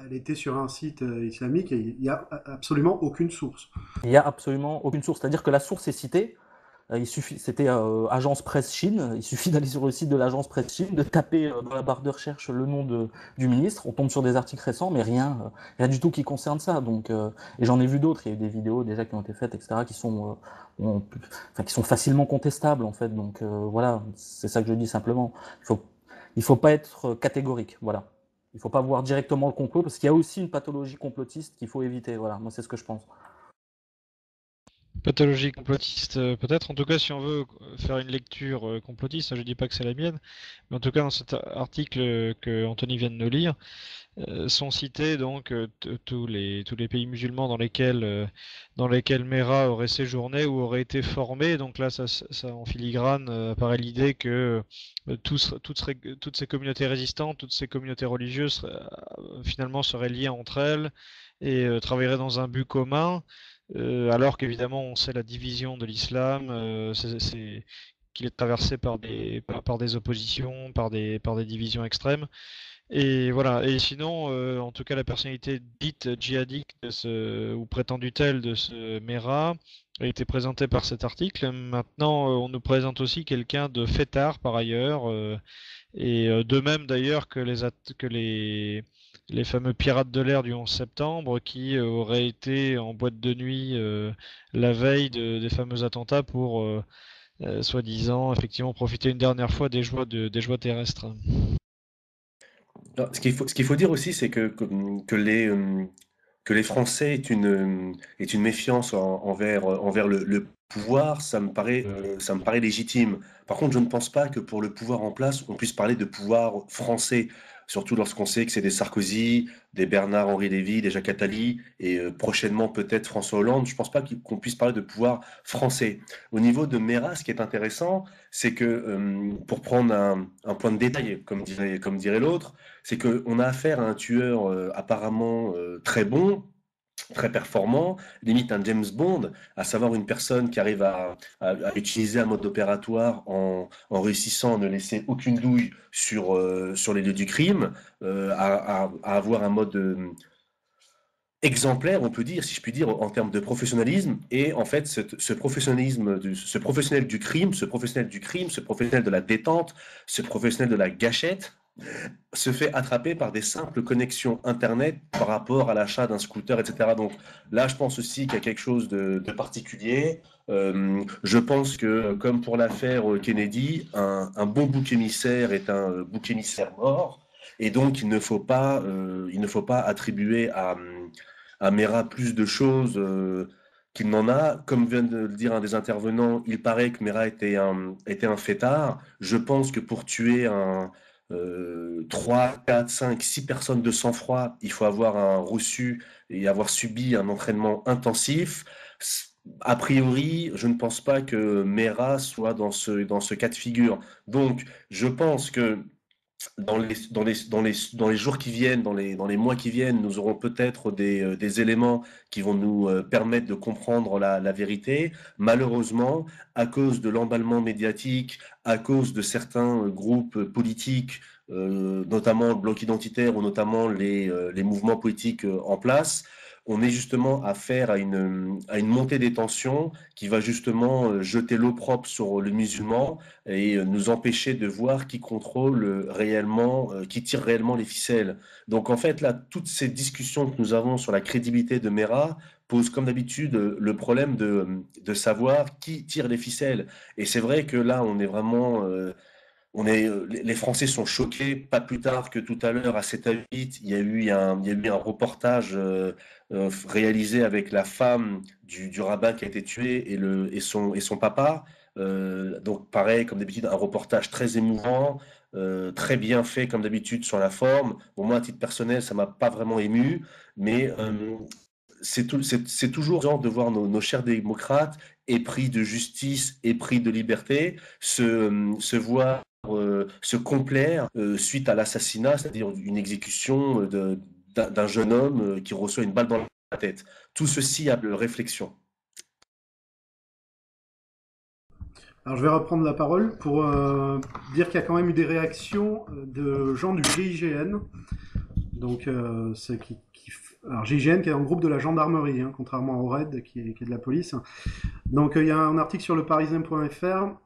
elle était sur un site islamique et il n'y a absolument aucune source. Il n'y a absolument aucune source, c'est-à-dire que la source est citée. C'était Agence Presse Chine. Il suffit d'aller sur le site de l'Agence Presse Chine, de taper dans la barre de recherche le nom du ministre. On tombe sur des articles récents, mais rien du tout qui concerne ça. Donc, et j'en ai vu d'autres. Il y a eu des vidéos déjà qui ont été faites, etc., qui sont facilement contestables en fait. Donc voilà, c'est ça que je dis simplement. Il faut pas être catégorique. Voilà. Il faut pas voir directement le complot parce qu'il y a aussi une pathologie complotiste qu'il faut éviter. Voilà, moi c'est ce que je pense. Pathologie complotiste, peut-être. En tout cas, si on veut faire une lecture complotiste, je dis pas que c'est la mienne, mais en tout cas, dans cet article que Anthony vient de nous lire, sont cités donc tous les pays musulmans dans lesquels Mera aurait séjourné ou aurait été formé. Donc là, ça en filigrane apparaît l'idée que toutes ces communautés résistantes, toutes ces communautés religieuses finalement seraient liées entre elles et travailleraient dans un but commun. Alors qu'évidemment, on sait la division de l'islam, qu'il est traversé par des oppositions, par des divisions extrêmes. Et voilà. Et sinon, en tout cas, la personnalité dite djihadique ou prétendue telle de ce Mera a été présentée par cet article. Maintenant, on nous présente aussi quelqu'un de fêtard par ailleurs, et de même d'ailleurs que les fameux pirates de l'air du 11 septembre qui auraient été en boîte de nuit la veille des fameux attentats pour soi-disant effectivement profiter une dernière fois des joies terrestres. Alors, ce qu'il faut dire aussi, c'est que les Français aient une méfiance envers le pouvoir, ça me paraît légitime. Par contre, je ne pense pas que pour le pouvoir en place, on puisse parler de pouvoir français. surtout lorsqu'on sait que c'est des Sarkozy, des Bernard-Henri Lévy, des Jacques Attali, et prochainement peut-être François Hollande. Je pense pas qu'on puisse parler de pouvoir français. Au niveau de Mera, ce qui est intéressant, c'est que, pour prendre un point de détail, comme dirait l'autre, c'est qu'on a affaire à un tueur apparemment très bon, très performant, limite un James Bond, à savoir une personne qui arrive à utiliser un mode opératoire en réussissant à ne laisser aucune douille sur les lieux du crime, à avoir un mode exemplaire, on peut dire, si je puis dire, en termes de professionnalisme. Et en fait, ce professionnalisme, ce professionnel du crime, ce professionnel de la détente, ce professionnel de la gâchette, se fait attraper par des simples connexions Internet par rapport à l'achat d'un scooter, etc. Donc là, je pense aussi qu'il y a quelque chose de particulier. Je pense que, comme pour l'affaire Kennedy, un bon bouc émissaire est un bouc émissaire mort. Et donc, il ne faut pas attribuer à Mera plus de choses qu'il n'en a. Comme vient de le dire un des intervenants, il paraît que Mera était un fêtard. Je pense que pour tuer 3, 4, 5, 6 personnes de sang-froid, il faut avoir reçu et avoir subi un entraînement intensif. A priori, je ne pense pas que Mera soit dans ce cas de figure. Donc, je pense que dans les jours qui viennent, dans les mois qui viennent, nous aurons peut-être des éléments qui vont nous permettre de comprendre la vérité. Malheureusement, à cause de l'emballement médiatique, à cause de certains groupes politiques, notamment le bloc identitaire ou notamment les mouvements politiques en place, on est justement affaire à une montée des tensions qui va justement jeter l'opprobre sur le musulman et nous empêcher de voir qui contrôle réellement, qui tire réellement les ficelles. Donc en fait, là, toutes ces discussions que nous avons sur la crédibilité de Mera posent comme d'habitude le problème de savoir qui tire les ficelles. Et c'est vrai que là, on est vraiment... les Français sont choqués, pas plus tard que tout à l'heure à 7 à 8, il y a eu un reportage réalisé avec la femme du rabbin qui a été tué et son papa. Donc pareil, comme d'habitude, un reportage très émouvant, très bien fait comme d'habitude sur la forme. Bon, moi, à titre personnel, ça m'a pas vraiment ému, mais c'est toujours genre de voir nos chers démocrates épris de justice, épris de liberté, se voir se complaire suite à l'assassinat, c'est-à-dire une exécution d'un jeune homme qui reçoit une balle dans la tête. Tout ceci a de réflexion. Alors je vais reprendre la parole pour dire qu'il y a quand même eu des réactions de gens du GIGN. Donc alors GIGN qui est dans le groupe de la gendarmerie, hein, contrairement au RAID qui est de la police. Donc il y a un article sur leparisien.fr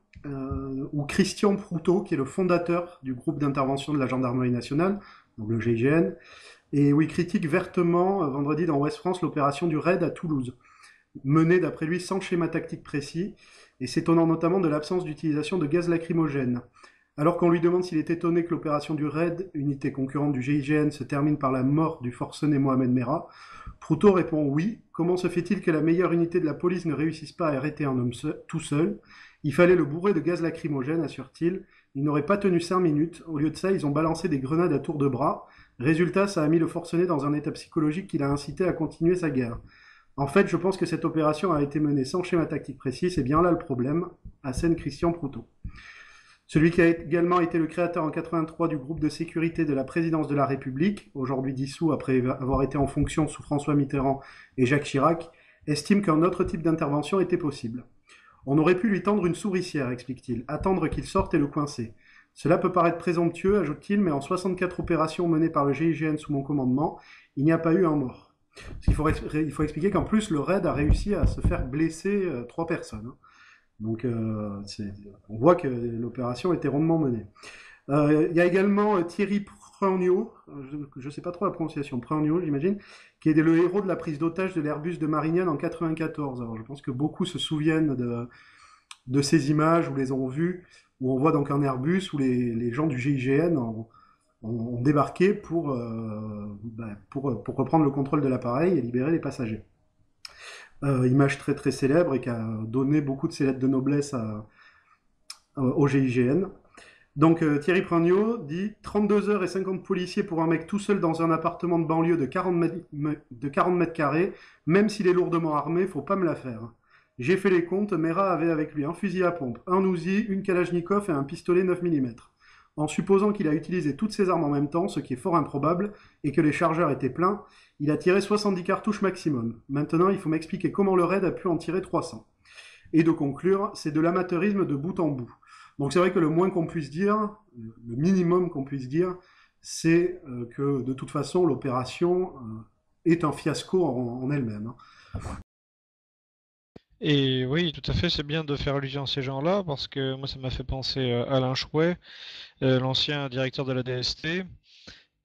où Christian Proutot, qui est le fondateur du groupe d'intervention de la gendarmerie nationale, donc le GIGN, et où il critique vertement vendredi dans Ouest France l'opération du RAID à Toulouse, menée d'après lui sans schéma tactique précis, et s'étonnant notamment de l'absence d'utilisation de gaz lacrymogène. Alors qu'on lui demande s'il est étonné que l'opération du RAID, unité concurrente du GIGN, se termine par la mort du forcené Mohamed Merah, Proutot répond oui. Comment se fait-il que la meilleure unité de la police ne réussisse pas à arrêter un homme tout seul? Il fallait le bourrer de gaz lacrymogène, assure-t-il. Il n'aurait pas tenu 5 minutes. Au lieu de ça, ils ont balancé des grenades à tour de bras. Résultat, ça a mis le forcené dans un état psychologique qui l'a incité à continuer sa guerre. En fait, je pense que cette opération a été menée sans schéma tactique précis, c'est bien là le problème, assène Christian Proutot. Celui qui a également été le créateur en 83 du groupe de sécurité de la présidence de la République, aujourd'hui dissous après avoir été en fonction sous François Mitterrand et Jacques Chirac, estime qu'un autre type d'intervention était possible. On aurait pu lui tendre une souricière, explique-t-il, attendre qu'il sorte et le coincer. Cela peut paraître présomptueux, ajoute-t-il, mais en 64 opérations menées par le GIGN sous mon commandement, il n'y a pas eu un mort. Il faut expliquer qu'en plus, le RAID a réussi à se faire blesser 3 personnes. Donc on voit que l'opération était rondement menée. Il y a également Thierry Preugnaud, je ne sais pas trop la prononciation, Preugnaud j'imagine, qui est le héros de la prise d'otage de l'Airbus de Marignane en 94. Alors je pense que beaucoup se souviennent de ces images ou les ont vues, où on voit donc un Airbus où les gens du GIGN ont débarqué pour reprendre le contrôle de l'appareil et libérer les passagers. Image très très célèbre et qui a donné beaucoup de ses lettres de noblesse au GIGN. Donc Thierry Pragno dit 32 heures et 50 policiers pour un mec tout seul dans un appartement de banlieue de 40 mètres carrés, même s'il est lourdement armé, faut pas me la faire. J'ai fait les comptes, Mera avait avec lui un fusil à pompe, un Uzi, une Kalachnikov et un pistolet 9 mm. En supposant qu'il a utilisé toutes ces armes en même temps, ce qui est fort improbable, et que les chargeurs étaient pleins, il a tiré 70 cartouches maximum. Maintenant, il faut m'expliquer comment le raid a pu en tirer 300. Et de conclure, c'est de l'amateurisme de bout en bout. Donc c'est vrai que le moins qu'on puisse dire, le minimum qu'on puisse dire, c'est que de toute façon l'opération est un fiasco en elle-même. Et oui, tout à fait, c'est bien de faire allusion à ces gens-là parce que moi ça m'a fait penser à Alain Chouet, l'ancien directeur de la DST,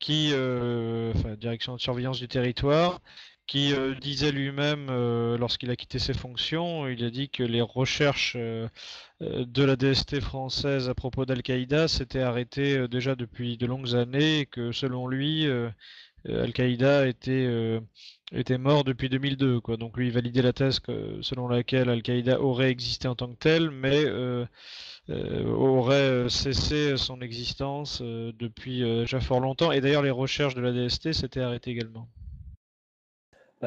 enfin, direction de surveillance du territoire, qui disait lui-même, lorsqu'il a quitté ses fonctions, il a dit que les recherches de la DST française à propos d'Al-Qaïda s'étaient arrêtées déjà depuis de longues années et que selon lui, Al-Qaïda était mort depuis 2002, quoi. Donc lui, il validait la thèse selon laquelle Al-Qaïda aurait existé en tant que tel, mais aurait cessé son existence depuis déjà fort longtemps. Et d'ailleurs, les recherches de la DST s'étaient arrêtées également.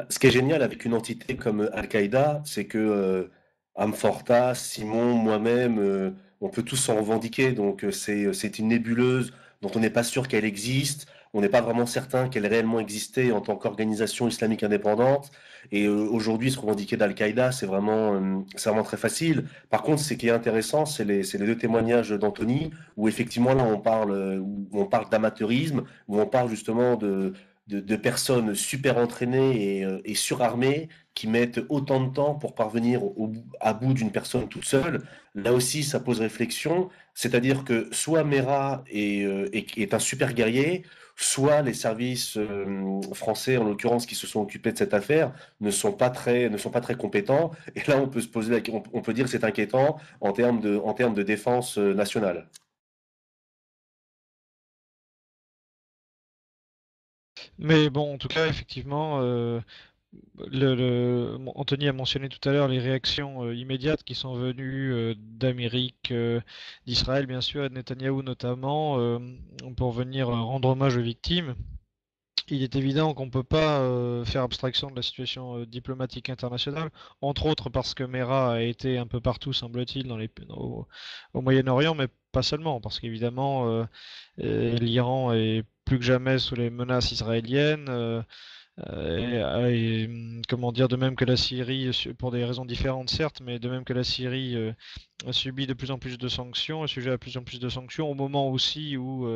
Ce qui est génial avec une entité comme Al-Qaïda, c'est que Amforta, Simon, moi-même, on peut tous s'en revendiquer. Donc c'est une nébuleuse dont on n'est pas sûr qu'elle existe. On n'est pas vraiment certain qu'elle ait réellement existé en tant qu'organisation islamique indépendante. Et aujourd'hui, se revendiquer d'Al-Qaïda, c'est vraiment très facile. Par contre, ce qui est intéressant, c'est les deux témoignages d'Anthony, où effectivement là, où on parle d'amateurisme, où on parle justement de personnes super entraînées et surarmées qui mettent autant de temps pour parvenir à bout d'une personne toute seule. Là aussi, ça pose réflexion. C'est-à-dire que soit Mera est un super guerrier, soit les services français, en l'occurrence, qui se sont occupés de cette affaire, ne sont pas très compétents. Et là, on peut se poser on peut dire que c'est inquiétant en termes de défense nationale. Mais bon, en tout cas, effectivement, Anthony a mentionné tout à l'heure les réactions immédiates qui sont venues d'Amérique, d'Israël bien sûr, et de Netanyahou notamment, pour venir rendre hommage aux victimes. Il est évident qu'on ne peut pas faire abstraction de la situation diplomatique internationale, entre autres parce que Mera a été un peu partout, semble-t-il, au Moyen-Orient, mais pas seulement, parce qu'évidemment, l'Iran est plus que jamais sous les menaces israéliennes. Comment dire, de même que la Syrie, pour des raisons différentes certes, mais de même que la Syrie subit de plus en plus de sanctions, est sujet à plus en plus de sanctions, au moment aussi où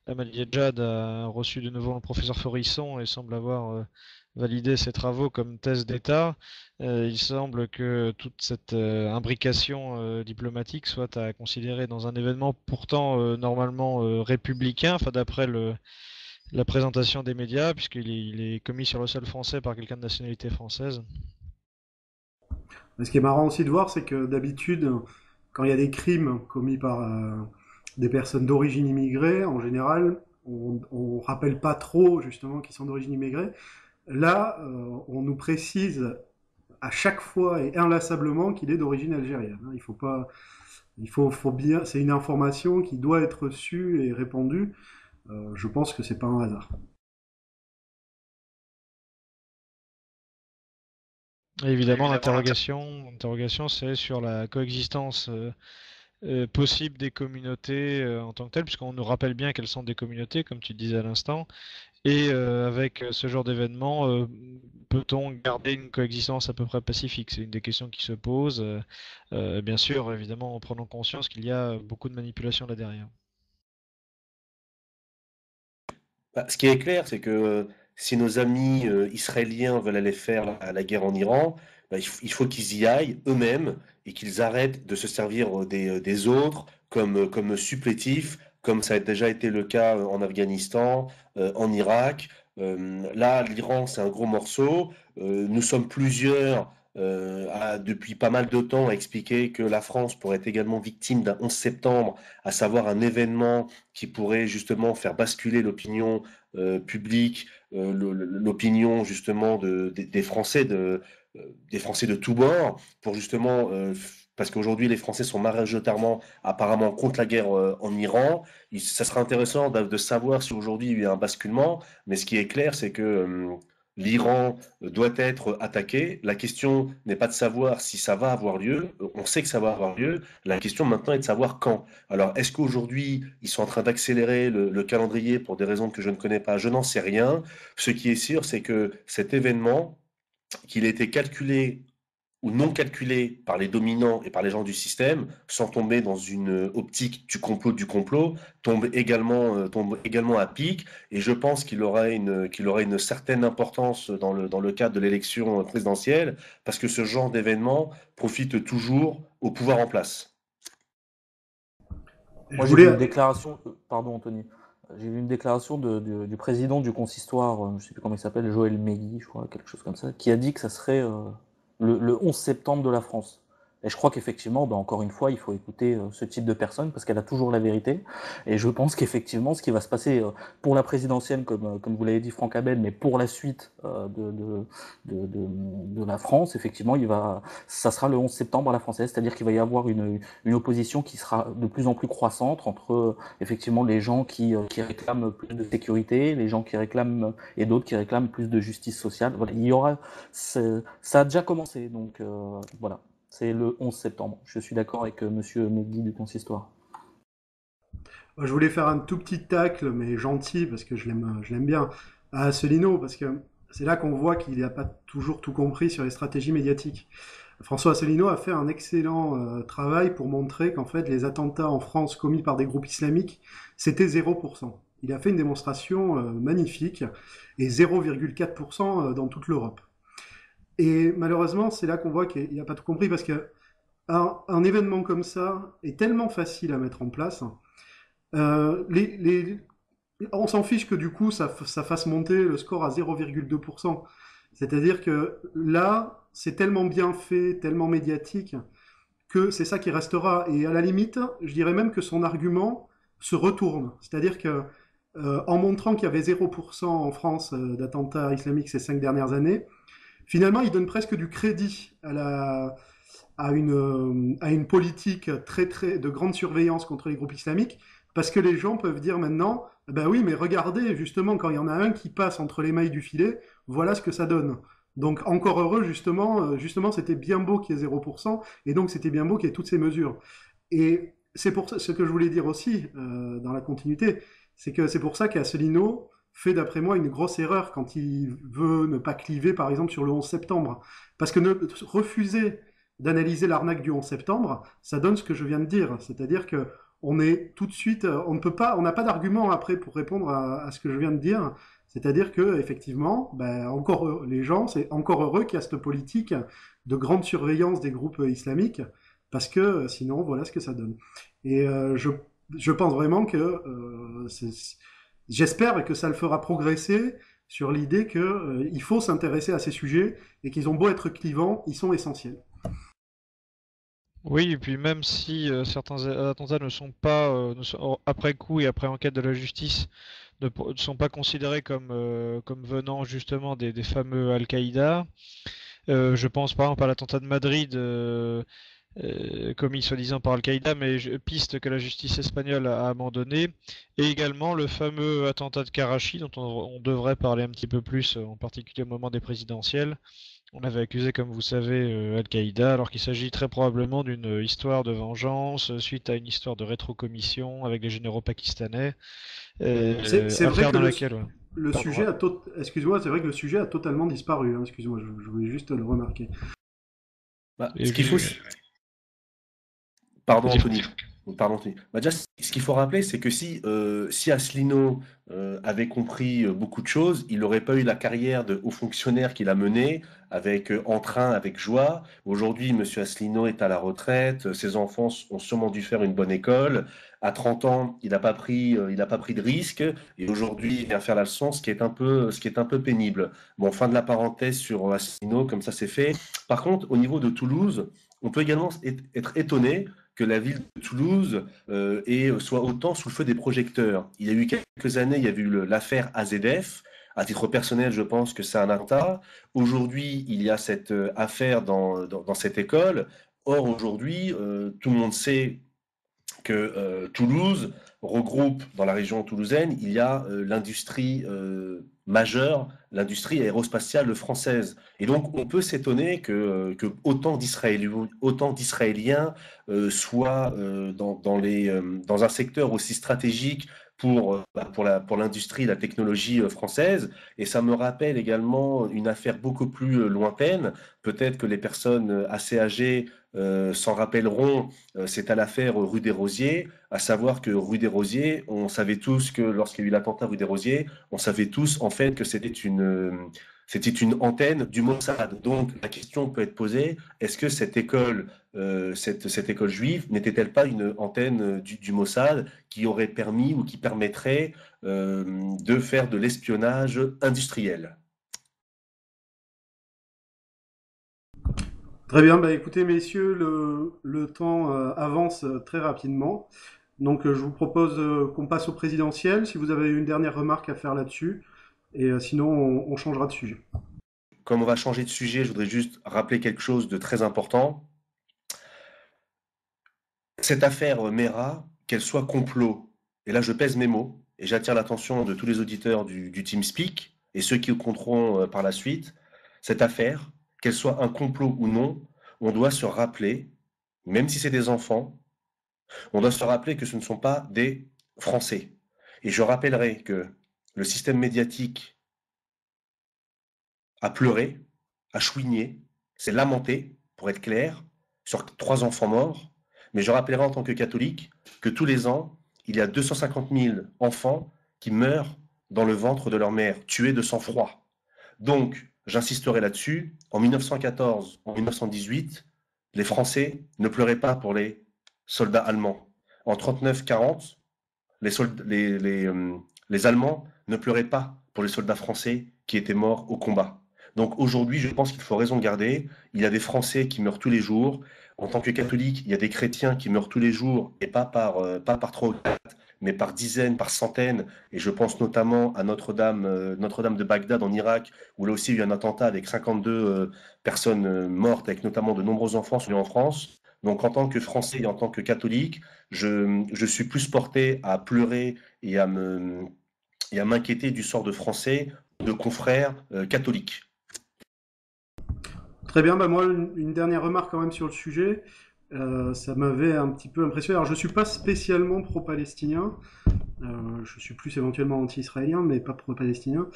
Ahmadinejad a reçu de nouveau le professeur Forisson et semble avoir validé ses travaux comme thèse d'État. Il semble que toute cette imbrication diplomatique soit à considérer dans un événement pourtant normalement républicain, enfin d'après la présentation des médias, il est commis sur le sol français par quelqu'un de nationalité française. Mais ce qui est marrant aussi de voir, c'est que d'habitude, quand il y a des crimes commis par des personnes d'origine immigrée, en général, on rappelle pas trop justement qu'ils sont d'origine immigrée. Là, on nous précise à chaque fois et inlassablement qu'il est d'origine algérienne. Il faut pas, faut bien, c'est une information qui doit être reçue et répandue. Je pense que c'est pas un hasard. Et évidemment, l'interrogation, c'est sur la coexistence possible des communautés en tant que telles, puisqu'on nous rappelle bien qu'elles sont des communautés, comme tu disais à l'instant, et avec ce genre d'événement, peut-on garder une coexistence à peu près pacifique? C'est une des questions qui se posent, bien sûr, évidemment, en prenant conscience qu'il y a beaucoup de manipulation là derrière. Bah, ce qui est clair, c'est que si nos amis israéliens veulent aller faire la guerre en Iran, bah, il faut qu'ils y aillent eux-mêmes et qu'ils arrêtent de se servir des autres comme supplétifs, comme ça a déjà été le cas en Afghanistan, en Irak. Là, l'Iran, c'est un gros morceau. Nous sommes plusieurs depuis pas mal de temps à expliquer que la France pourrait être également victime d'un 11 septembre, à savoir un événement qui pourrait justement faire basculer l'opinion publique, l'opinion justement des Français des Français de tous bords, pour justement parce qu'aujourd'hui les Français sont majoritairement apparemment contre la guerre en Iran. Ça sera intéressant de savoir si aujourd'hui il y a un basculement, mais ce qui est clair, c'est que l'Iran doit être attaqué. La question n'est pas de savoir si ça va avoir lieu, on sait que ça va avoir lieu, la question maintenant est de savoir quand. Alors, est-ce qu'aujourd'hui, ils sont en train d'accélérer le calendrier pour des raisons que je ne connais pas? Je n'en sais rien. Ce qui est sûr, c'est que cet événement, qu'il ait été calculé ou non calculé par les dominants et par les gens du système, sans tomber dans une optique du complot, tombe également à pic. Et je pense qu'il aura une certaine importance dans le cadre de l'élection présidentielle, parce que ce genre d'événement profite toujours au pouvoir en place. Moi, j'ai vu une déclaration, pardon Anthony, j'ai vu une déclaration du président du consistoire, je ne sais plus comment il s'appelle, Joël Megui, je crois, quelque chose comme ça, qui a dit que ça serait le 11 septembre de la France. Et je crois qu'effectivement, encore une fois, il faut écouter ce type de personne parce qu'elle a toujours la vérité. Et je pense qu'effectivement, ce qui va se passer pour la présidentielle, comme vous l'avez dit Franck Abel, mais pour la suite de la France, effectivement, ça sera le 11 septembre à la française, c'est-à-dire qu'il va y avoir une opposition qui sera de plus en plus croissante entre effectivement les gens qui réclament plus de sécurité, les gens qui réclament et d'autres qui réclament plus de justice sociale. Voilà, ça a déjà commencé, donc voilà. C'est le 11 septembre. Je suis d'accord avec Monsieur Megui du consistoire. Je voulais faire un tout petit tacle, mais gentil, parce que je l'aime bien, à Asselineau, parce que c'est là qu'on voit qu'il n'a pas toujours tout compris sur les stratégies médiatiques. François Asselineau a fait un excellent travail pour montrer qu'en fait, les attentats en France commis par des groupes islamiques, c'était 0%. Il a fait une démonstration magnifique, et 0,4% dans toute l'Europe. Et malheureusement, c'est là qu'on voit qu'il n'a pas tout compris, parce que un événement comme ça est tellement facile à mettre en place. On s'en fiche que du coup, ça fasse monter le score à 0,2%. C'est-à-dire que là, c'est tellement bien fait, tellement médiatique, que c'est ça qui restera. Et à la limite, je dirais même que son argument se retourne. C'est-à-dire que en montrant qu'il y avait 0% en France d'attentats islamiques ces 5 dernières années, finalement, il donne presque du crédit à une politique de grande surveillance contre les groupes islamiques, parce que les gens peuvent dire maintenant, ben oui, mais regardez, justement, quand il y en a un qui passe entre les mailles du filet, voilà ce que ça donne. Donc encore heureux, justement, c'était bien beau qu'il y ait 0%, et donc c'était bien beau qu'il y ait toutes ces mesures. Et c'est pour ce que je voulais dire aussi, dans la continuité, c'est que c'est pour ça qu'Asselineau fait d'après moi une grosse erreur quand il veut ne pas cliver par exemple sur le 11 septembre. Parce que refuser d'analyser l'arnaque du 11 septembre, ça donne ce que je viens de dire. C'est-à-dire que on est tout de suite, on n'a pas d'argument après pour répondre à ce que je viens de dire. C'est-à-dire que effectivement, les gens, c'est encore heureux qu'il y a cette politique de grande surveillance des groupes islamiques, parce que sinon, voilà ce que ça donne. Et je pense vraiment que j'espère que ça le fera progresser sur l'idée qu'il faut s'intéresser à ces sujets et qu'ils ont beau être clivants, ils sont essentiels. Oui, et puis même si certains attentats ne sont pas, après coup et après enquête de la justice, ne sont pas considérés comme venant justement des fameux Al-Qaïda, je pense par exemple à l'attentat de Madrid commis soi-disant par Al-Qaïda, mais piste que la justice espagnole a abandonnée, et également le fameux attentat de Karachi, dont on devrait parler un petit peu plus, en particulier au moment des présidentielles. On avait accusé, comme vous savez, Al-Qaïda, alors qu'il s'agit très probablement d'une histoire de vengeance suite à une histoire de rétrocommission avec les généraux pakistanais. C'est vrai affaire que dans laquelle, le sujet excuse-moi, c'est vrai que le sujet a totalement disparu. Hein, excuse-moi, je voulais juste le remarquer. Ce qu'il faut, pardon Anthony. Déjà, ce qu'il faut rappeler, c'est que si Asselineau avait compris beaucoup de choses, il n'aurait pas eu la carrière de haut fonctionnaire qu'il a menée avec entrain, avec joie. Aujourd'hui, M. Asselineau est à la retraite, ses enfants ont sûrement dû faire une bonne école. À 30 ans, il n'a pas pris de risque, et aujourd'hui, il vient faire la leçon, ce qui est un peu pénible. Bon, fin de la parenthèse sur Asselineau, comme ça c'est fait. Par contre, au niveau de Toulouse, on peut également être étonné que la ville de Toulouse soit autant sous le feu des projecteurs. Il y a eu quelques années, il y avait eu l'affaire AZF. À titre personnel, je pense que c'est un attentat. Aujourd'hui, il y a cette affaire dans cette école. Or, aujourd'hui, tout le monde sait que Toulouse regroupe, dans la région toulousaine, il y a l'industrie majeure, l'industrie aérospatiale française. Et donc, on peut s'étonner que autant d'Israéliens soient dans un secteur aussi stratégique pour l'industrie, la technologie française. Et ça me rappelle également une affaire beaucoup plus lointaine. Peut-être que les personnes assez âgées s'en rappelleront. C'est à l'affaire rue des Rosiers, à savoir que rue des Rosiers, on savait tous que lorsqu'il y a eu l'attentat rue des Rosiers, on savait tous en fait que c'était une antenne du Mossad. Donc la question peut être posée, est-ce que cette école, cette école juive, n'était-elle pas une antenne du Mossad qui aurait permis ou qui permettrait de faire de l'espionnage industriel? Très bien, bah écoutez messieurs, le temps avance très rapidement. Donc je vous propose qu'on passe au présidentiel, si vous avez une dernière remarque à faire là-dessus, et sinon on changera de sujet. Comme on va changer de sujet, je voudrais juste rappeler quelque chose de très important. Cette affaire Mera, qu'elle soit complot, et là je pèse mes mots, et j'attire l'attention de tous les auditeurs du TeamSpeak, et ceux qui compteront par la suite, cette affaire, qu'elle soit un complot ou non, on doit se rappeler, même si c'est des enfants, on doit se rappeler que ce ne sont pas des Français. Et je rappellerai que le système médiatique a pleuré, a chouigné, s'est lamenté, pour être clair, sur 3 enfants morts. Mais je rappellerai en tant que catholique que tous les ans, il y a 250 000 enfants qui meurent dans le ventre de leur mère, tués de sang-froid. Donc, j'insisterai là-dessus. En 1914, en 1918, les Français ne pleuraient pas pour les soldats allemands. En 39-40, les Allemands ne pleuraient pas pour les soldats français qui étaient morts au combat. Donc aujourd'hui, je pense qu'il faut raison garder. Il y a des Français qui meurent tous les jours. En tant que catholique, il y a des chrétiens qui meurent tous les jours, et pas par 3 ou 4, mais par dizaines, par centaines. Et je pense notamment à Notre-Dame de Bagdad en Irak, où là aussi il y a eu un attentat avec 52 personnes mortes, avec notamment de nombreux enfants survenus en France. Donc en tant que Français et en tant que catholique, je suis plus porté à pleurer et à m'inquiéter du sort de Français, de confrères catholiques. Très bien, bah moi une dernière remarque quand même sur le sujet. Ça m'avait un petit peu impressionné. Alors je suis pas spécialement pro-palestinien, je suis plus éventuellement anti-israélien, mais pas pro-palestinien.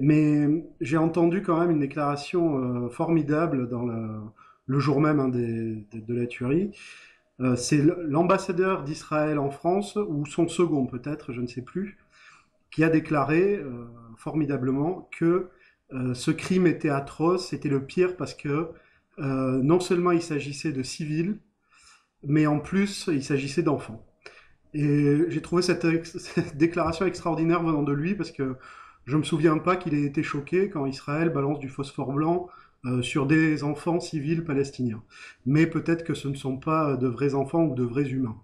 Mais j'ai entendu quand même une déclaration formidable dans le jour même hein, de la tuerie. C'est l'ambassadeur d'Israël en France, ou son second peut-être, je ne sais plus, qui a déclaré formidablement que ce crime était atroce, c'était le pire parce que non seulement il s'agissait de civils, mais en plus il s'agissait d'enfants. Et j'ai trouvé cette déclaration extraordinaire venant de lui parce que je me souviens pas qu'il ait été choqué quand Israël balance du phosphore blanc sur des enfants civils palestiniens. Mais peut-être que ce ne sont pas de vrais enfants ou de vrais humains.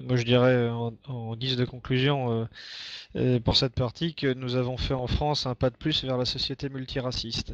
Moi, je dirais en guise de conclusion pour cette partie que nous avons fait en France un pas de plus vers la société multiraciste.